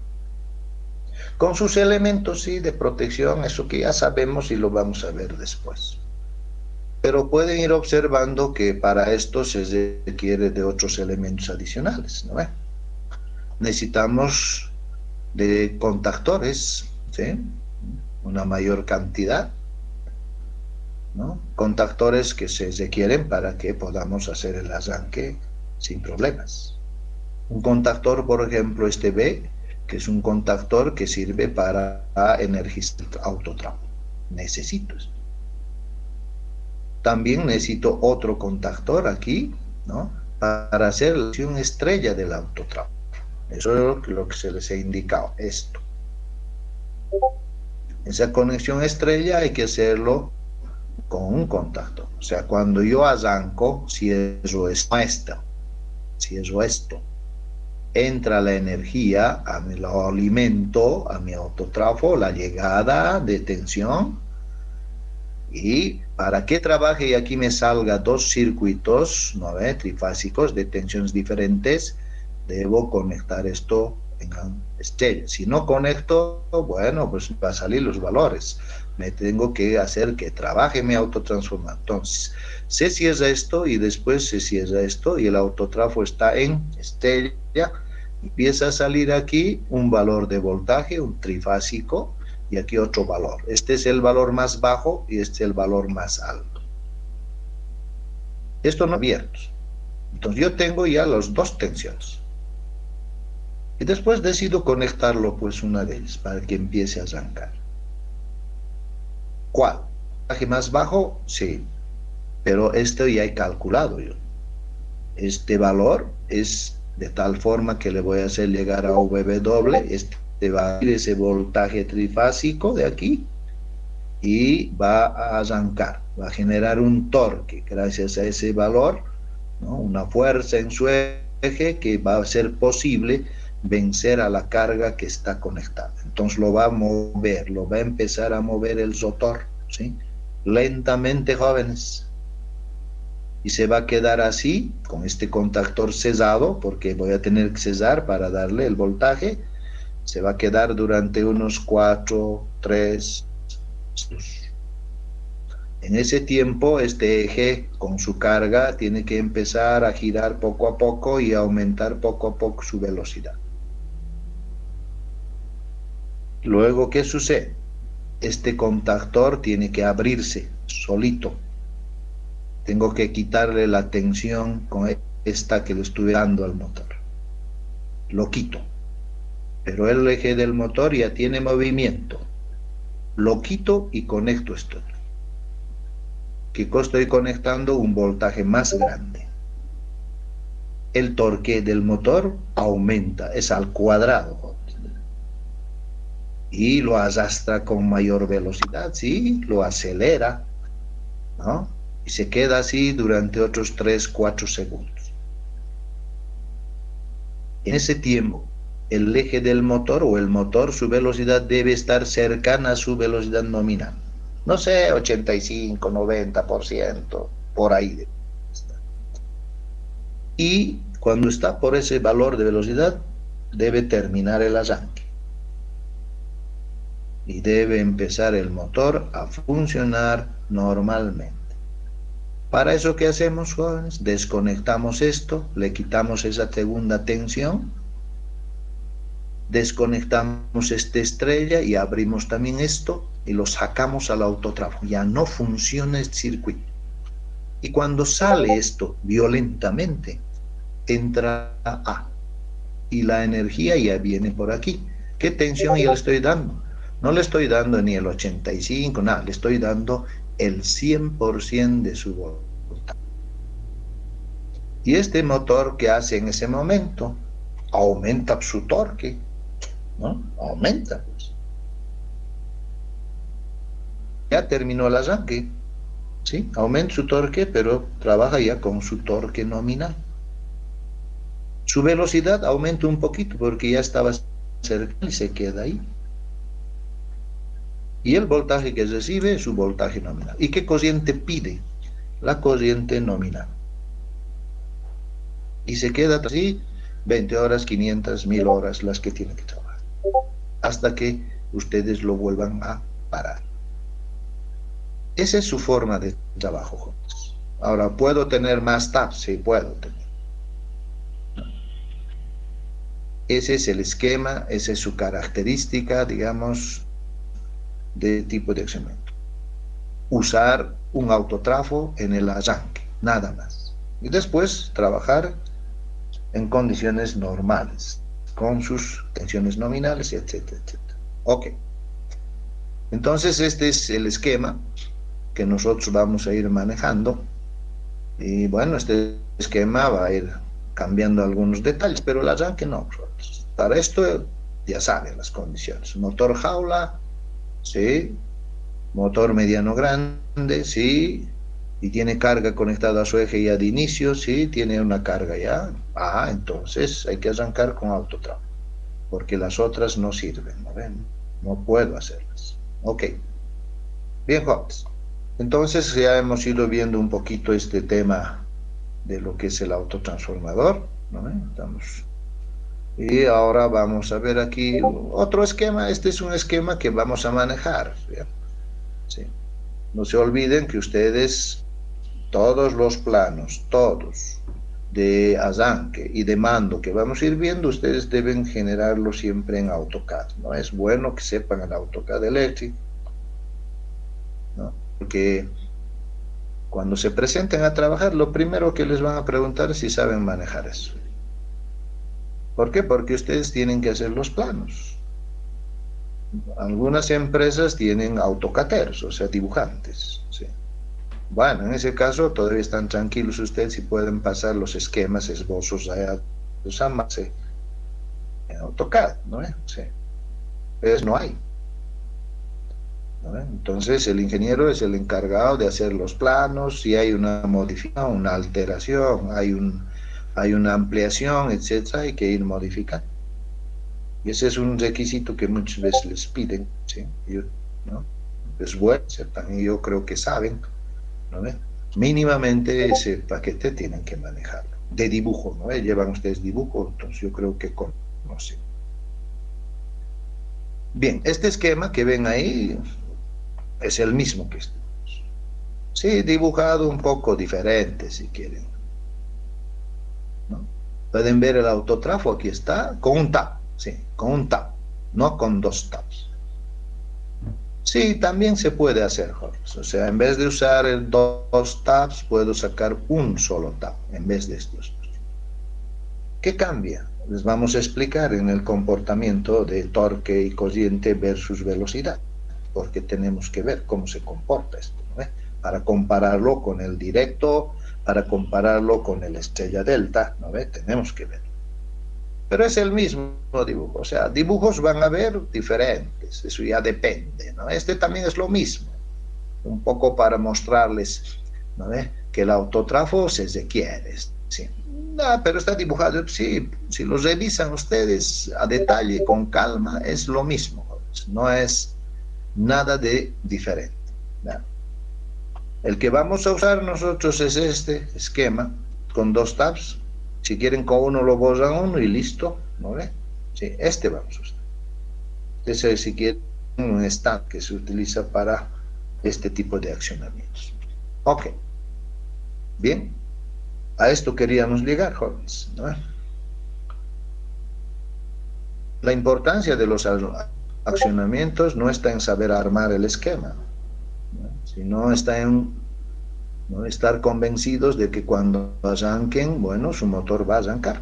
con sus elementos, sí, de protección, eso que ya sabemos y lo vamos a ver después. Pero pueden ir observando que para esto se requiere de otros elementos adicionales, ¿no? Necesitamos de contactores, ¿sí? Una mayor cantidad. ¿no? Contactores que se requieren para que podamos hacer el arranque sin problemas. Un contactor, por ejemplo, este B, que es un contactor que sirve para energizar el autotrapo. Necesito esto. También necesito otro contactor aquí, ¿no? Para hacer la acción estrella del autotrapo. Eso es lo que se les ha indicado, esto. Esa conexión estrella hay que hacerlo con un contactor. O sea, cuando yo arranco, si eso es esto, entra la energía, lo alimento a mi autotrafo, la llegada de tensión, y para que trabaje y aquí me salga dos circuitos, ¿no ve? Trifásicos de tensiones diferentes, debo conectar esto en la estrella. Si no conecto, bueno, pues va a salir los valores. Me tengo que hacer que trabaje mi autotransformador. Entonces, se cierra esto y después se cierra esto y el autotrafo está en estrella. Empieza a salir aquí un valor de voltaje, un trifásico, y aquí otro valor. Este es el valor más bajo y este es el valor más alto. Esto no abierto. Entonces yo tengo ya las dos tensiones. Y después decido conectarlo pues una vez para que empiece a arrancar. ¿Cuál? ¿Voltaje más bajo? Sí. Pero esto ya he calculado yo. Este valor es de tal forma que le voy a hacer llegar a VW. Este va a ir ese voltaje trifásico de aquí y va a arrancar. Va a generar un torque gracias a ese valor, ¿no? Una fuerza en su eje que va a ser posible vencer a la carga que está conectada. Entonces lo va a mover, lo va a empezar a mover el rotor, ¿sí? Lentamente, jóvenes. Y se va a quedar así, con este contactor cesado, porque voy a tener que cesar para darle el voltaje. Se va a quedar durante unos 4, 3. En ese tiempo, este eje con su carga tiene que empezar a girar poco a poco y aumentar poco a poco su velocidad. Luego, ¿qué sucede? Este contactor tiene que abrirse solito. Tengo que quitarle la tensión con esta que le estuve dando al motor. Lo quito. Pero el eje del motor ya tiene movimiento. Lo quito y conecto esto. ¿Qué estoy conectando? Un voltaje más grande. El torque del motor aumenta, es al cuadrado. Y lo arrastra con mayor velocidad, sí, lo acelera, ¿no? Y se queda así durante otros 3, 4 segundos. En ese tiempo, el eje del motor o el motor, su velocidad debe estar cercana a su velocidad nominal. No sé, 85, 90%, por ahí. Y cuando está por ese valor de velocidad, debe terminar el arranque. Y debe empezar el motor a funcionar normalmente. Para eso, ¿qué hacemos, jóvenes? Desconectamos esto, le quitamos esa segunda tensión, desconectamos esta estrella y abrimos también esto y lo sacamos al autotrafo. Ya no funciona el circuito. Y cuando sale esto violentamente, entra A. Y la energía ya viene por aquí. ¿Qué tensión ya le estoy dando? No le estoy dando ni el 85, nada, le estoy dando el 100% de su voltaje. Y este motor, ¿qué hace en ese momento? Aumenta su torque, ¿no? Aumenta, pues. Ya terminó el arranque, ¿sí? Aumenta su torque, pero trabaja ya con su torque nominal. Su velocidad aumenta un poquito porque ya estaba cerca y se queda ahí. Y el voltaje que recibe es su voltaje nominal. ¿Y qué corriente pide? La corriente nominal. Y se queda así 20 horas, 500, 1000 horas, las que tiene que trabajar. Hasta que ustedes lo vuelvan a parar. Esa es su forma de trabajo, jóvenes. Ahora, ¿puedo tener más tabs? Sí, puedo tener. Ese es el esquema, esa es su característica, digamos, de tipo de accionamiento. Usar un autotrafo en el arranque, nada más. Y después trabajar en condiciones normales, con sus tensiones nominales, etcétera, etcétera. Ok. Entonces este es el esquema que nosotros vamos a ir manejando. Y bueno, este esquema va a ir cambiando algunos detalles, pero el arranque no. Para esto ya saben las condiciones. Motor jaula, sí. Motor mediano grande, sí. Y tiene carga conectada a su eje ya de inicio, sí. Tiene una carga ya. Entonces hay que arrancar con autotrafo, porque las otras no sirven, ¿no ven? No puedo hacerlas. Ok. Bien, jóvenes. Entonces ya hemos ido viendo un poquito este tema de lo que es el autotransformador, ¿no? Y ahora vamos a ver aquí otro esquema. Este es un esquema que vamos a manejar, ¿sí? No se olviden que ustedes, todos los planos, todos, de arranque y de mando que vamos a ir viendo, ustedes deben generarlo siempre en AutoCAD, ¿no? Es bueno que sepan el AutoCAD Electric, ¿no? Porque cuando se presenten a trabajar, lo primero que les van a preguntar es si saben manejar eso. ¿Por qué? Porque ustedes tienen que hacer los planos. Algunas empresas tienen autocateros, o sea, dibujantes, ¿sí? Bueno, en ese caso todavía están tranquilos ustedes si pueden pasar los esquemas, esbozos a los AMACE en AutoCAD, ¿no? Sí. Pero no hay, ¿no? Entonces el ingeniero es el encargado de hacer los planos. Si hay una modificación, una alteración, hay una ampliación, etcétera, hay que ir modificando. Y ese es un requisito que muchas veces les piden, ¿sí? ¿No? Es bueno, sepan, y yo creo que saben, ¿no? Mínimamente ese paquete tienen que manejarlo. De dibujo, ¿no? Llevan ustedes dibujo, entonces yo creo que conocen. Bien, este esquema que ven ahí es el mismo que este. Sí, dibujado un poco diferente, si quieren, ¿no? Pueden ver el autotrafo, aquí está, con un tab, sí, con un tab, no con dos tabs. Sí, también se puede hacer, Jorge. O sea, en vez de usar dos tabs, puedo sacar un solo tab en vez de estos dos. ¿Qué cambia? Les vamos a explicar en el comportamiento de torque y corriente versus velocidad, porque tenemos que ver cómo se comporta esto, ¿no? Para compararlo con el directo, para compararlo con el estrella delta, ¿no? Tenemos que ver. Pero es el mismo dibujo, o sea, dibujos van a haber diferentes, eso ya depende, ¿no? Este también es lo mismo, un poco para mostrarles, ¿no? Que el autotrafo se requiere, ¿sí? No, pero está dibujado, sí, si lo revisan ustedes a detalle, con calma, es lo mismo, no es nada de diferente, ¿no? El que vamos a usar nosotros es este esquema, con dos tabs. Si quieren con uno lo borran uno y listo, ¿no ve? Sí, este vamos a usar. Este es, si quieren, un stand que se utiliza para este tipo de accionamientos. Ok. Bien. A esto queríamos llegar, jóvenes, ¿no? La importancia de los accionamientos no está en saber armar el esquema, ¿no? Sino está en, ¿no?, estar convencidos de que cuando arranquen, bueno, su motor va a arrancar,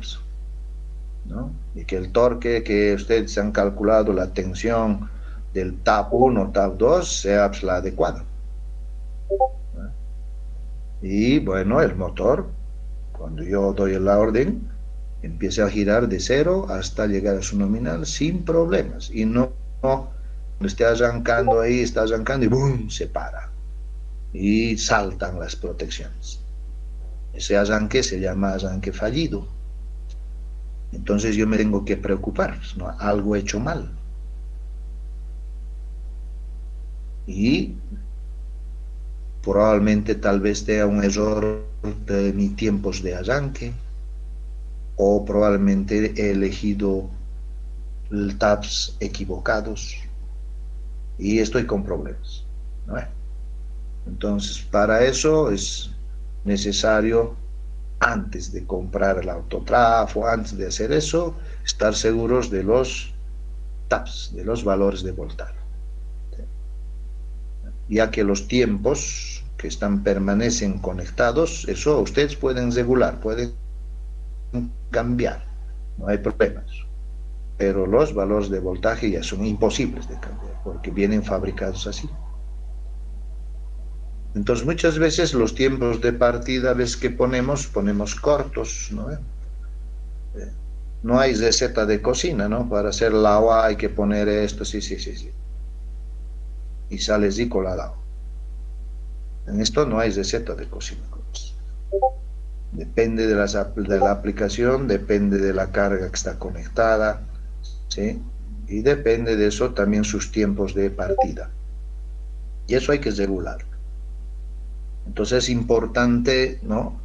¿no? Y que el torque que ustedes han calculado, la tensión del tab 1, tab 2, sea pues la adecuada, ¿no? Y bueno, el motor, cuando yo doy la orden, empieza a girar de 0 hasta llegar a su nominal sin problemas, y no cuando esté arrancando ahí, está arrancando y ¡boom!, se para y saltan las protecciones. Ese arranque se llama arranque fallido. Entonces yo me tengo que preocupar, ¿no? Algo hecho mal. Y probablemente tal vez sea un error de mis tiempos de arranque, o probablemente he elegido tabs equivocados y estoy con problemas, ¿no? Entonces, para eso es necesario, antes de comprar el autotrafo, antes de hacer eso, estar seguros de los tabs, de los valores de voltaje, ya que los tiempos que permanecen conectados, eso ustedes pueden regular, pueden cambiar, no hay problemas. Pero los valores de voltaje ya son imposibles de cambiar, porque vienen fabricados así. Entonces muchas veces los tiempos de partida, ves que ponemos cortos, ¿no? No hay receta de cocina, ¿no? Para hacer el agua hay que poner esto, sí. Y sale así colado. En esto no hay receta de cocina. Depende de la aplicación, depende de la carga que está conectada, ¿sí? Y depende de eso también sus tiempos de partida. Y eso hay que regular. Entonces es importante, ¿no?,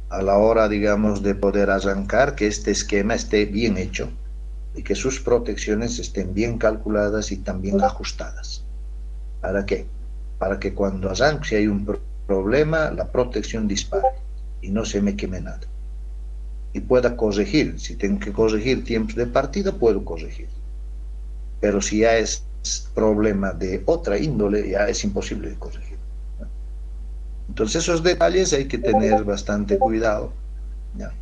a la hora, digamos, de poder arrancar, que este esquema esté bien hecho y que sus protecciones estén bien calculadas y también ajustadas. ¿Para qué? Para que cuando arranque, si hay un problema, la protección dispare y no se me queme nada. Y pueda corregir. Si tengo que corregir tiempos de partida, puedo corregir. Pero si ya es problema de otra índole, ya es imposible de corregir. Entonces esos detalles hay que tener bastante cuidado, ¿ya?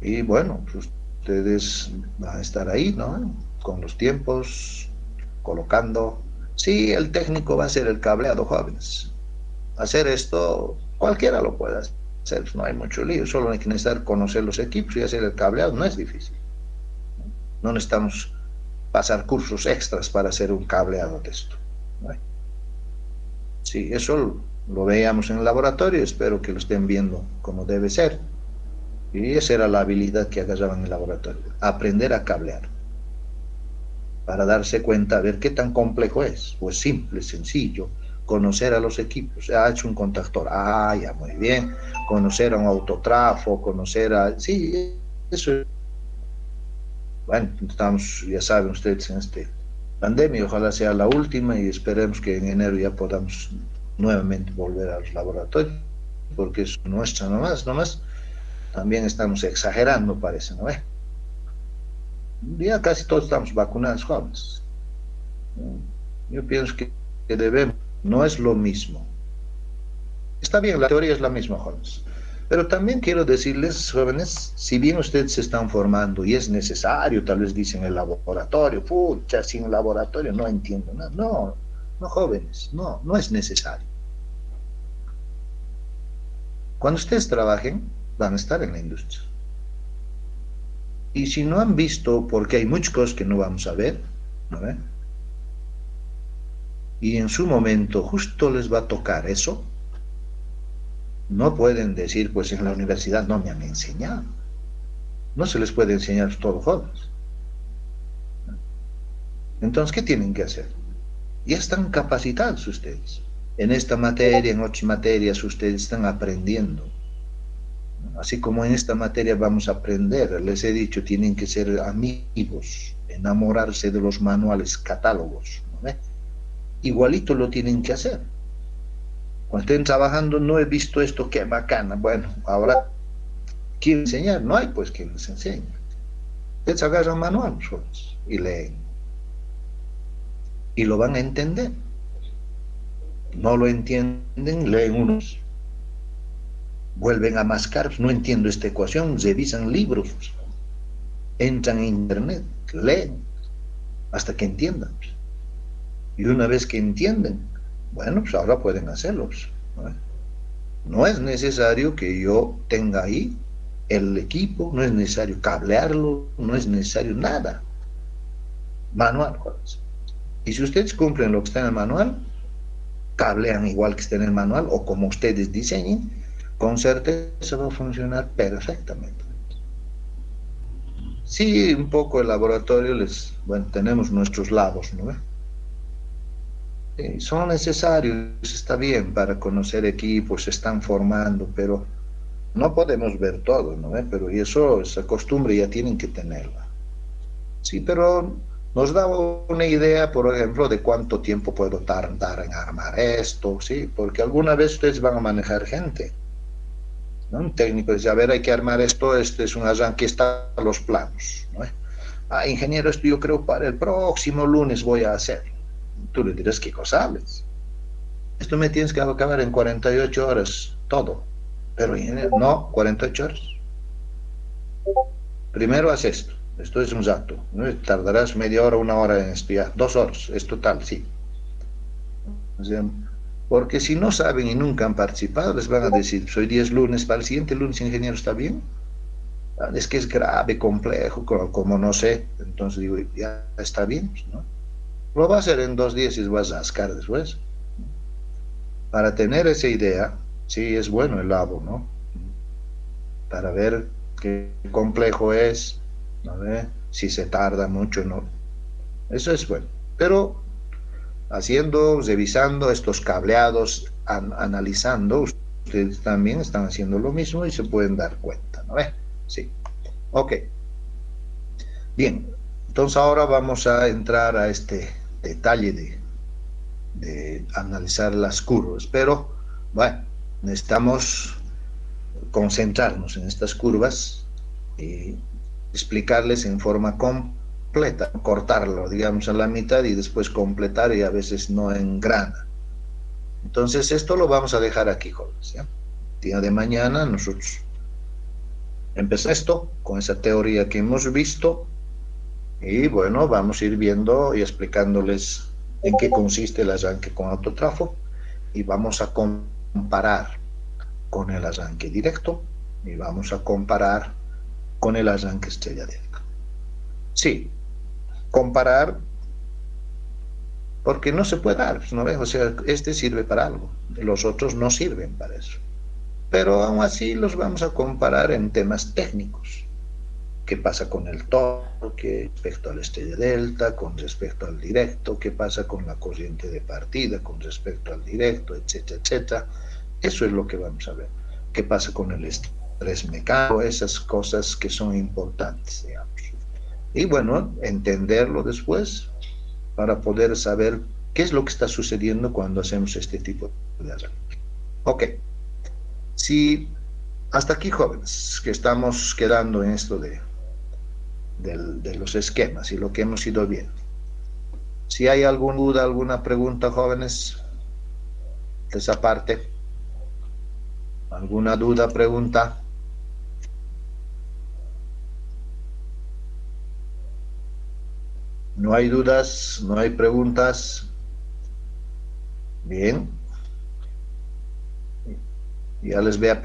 Y bueno, pues ustedes van a estar ahí, ¿no?, con los tiempos, colocando. Sí, el técnico va a hacer el cableado, jóvenes. Hacer esto, cualquiera lo puede hacer, no hay mucho lío, solo hay que necesitar conocer los equipos y hacer el cableado, no es difícil. No necesitamos pasar cursos extras para hacer un cableado de esto, ¿no? Sí, eso lo veíamos en el laboratorio, espero que lo estén viendo como debe ser. Y esa era la habilidad que agarraban en el laboratorio, aprender a cablear, para darse cuenta, a ver qué tan complejo es. Pues simple, sencillo, conocer a los equipos. Ha hecho un contactor, ya, muy bien. Conocer a un autotrafo, conocer a... Sí, eso. Bueno, estamos, ya saben ustedes, en esta pandemia, ojalá sea la última y esperemos que en enero ya podamos nuevamente volver a los laboratorios, porque es nuestra nomás, también estamos exagerando, parece, ¿no? Ya casi todos estamos vacunados, jóvenes. Yo pienso que debemos, no es lo mismo. Está bien, la teoría es la misma, jóvenes. Pero también quiero decirles, jóvenes, si bien ustedes se están formando y es necesario, tal vez dicen el laboratorio, pucha, sin laboratorio no entiendo nada. No, jóvenes, no es necesario. Cuando ustedes trabajen, van a estar en la industria. Y si no han visto, porque hay muchas cosas que no vamos a ver, ¿no ve? Y en su momento justo les va a tocar eso, no pueden decir, pues en la universidad no me han enseñado. No se les puede enseñar todo, jóvenes. Entonces, ¿qué tienen que hacer? Ya están capacitados ustedes. En esta materia, en otras materias, ustedes están aprendiendo. Así como en esta materia vamos a aprender, les he dicho, tienen que ser amigos, enamorarse de los manuales, catálogos, ¿no? Igualito lo tienen que hacer. Cuando estén trabajando, no he visto esto, qué bacana. Bueno, ahora, ¿quién enseñar? No hay pues quien les enseñe. Ustedes agarran manual y leen. Y lo van a entender. No lo entienden, leen unos. Vuelven a mascar, no entiendo esta ecuación, revisan libros, entran en internet, leen, hasta que entiendan. Y una vez que entienden, bueno, pues ahora pueden hacerlos. No es necesario que yo tenga ahí el equipo, no es necesario cablearlo, no es necesario nada. Manual. Y si ustedes cumplen lo que está en el manual, cablean igual que está en el manual o como ustedes diseñen, con certeza va a funcionar perfectamente. Sí, un poco el laboratorio, bueno, tenemos nuestros labos, ¿no? Sí, son necesarios, está bien, para conocer equipos, se están formando, pero no podemos ver todo, ¿no? Pero eso, esa costumbre ya tienen que tenerla. Sí, pero nos da una idea, por ejemplo, de cuánto tiempo puedo tardar en armar esto, ¿sí? Porque alguna vez ustedes van a manejar gente, ¿no? Un técnico dice, a ver, hay que armar esto, este es un arranque, están los planos, ¿no? Ingeniero, esto yo creo para el próximo lunes voy a hacer. Tú le dirás, ¿qué cosa hables? esto me tienes que acabar en 48 horas, todo. Pero no, 48 horas. Primero haz esto es un rato, ¿no? Tardarás media hora, una hora en estudiar, 2 horas, es total, sí. O sea, porque si no saben y nunca han participado, les van a decir, soy 10 lunes, para el siguiente lunes, ingeniero, ¿está bien? Es que es grave, complejo, como no sé, entonces digo, ya está bien, ¿no? Lo va a hacer en 2 días y vas a ascar después. Para tener esa idea, sí es bueno el labo, ¿no? Para ver qué complejo es, ¿no? Si se tarda mucho, ¿no? Eso es bueno. Pero haciendo, revisando estos cableados, analizando, ustedes también están haciendo lo mismo y se pueden dar cuenta, ¿no? Sí. Ok. Bien. Entonces ahora vamos a entrar a este detalle de analizar las curvas. Pero, bueno, necesitamos concentrarnos en estas curvas y explicarles en forma completa, cortarlo, digamos, a la mitad y después completar y a veces no engrana. Entonces, esto lo vamos a dejar aquí, jóvenes, ¿ya? Día de mañana nosotros empezamos esto con esa teoría que hemos visto y bueno, vamos a ir viendo y explicándoles en qué consiste el arranque con autotrafo y vamos a comparar con el arranque directo y vamos a comparar con el arranque estrella delta. Sí, comparar porque no se puede dar, ¿no ves? O sea, este sirve para algo, los otros no sirven para eso. Pero aún así los vamos a comparar en temas técnicos. ¿Qué pasa con el torque respecto a la estrella delta, con respecto al directo? ¿Qué pasa con la corriente de partida con respecto al directo, etcétera, etcétera? Eso es lo que vamos a ver. ¿Qué pasa con el estrés mecánico? Esas cosas que son importantes, digamos. Y bueno, entenderlo después para poder saber qué es lo que está sucediendo cuando hacemos este tipo de arranque. Ok. Si hasta aquí, jóvenes, que estamos quedando en esto de los esquemas y lo que hemos ido viendo. Si hay alguna duda, alguna pregunta, jóvenes, de esa parte, alguna duda, pregunta. No hay dudas, no hay preguntas. Bien. Ya les voy a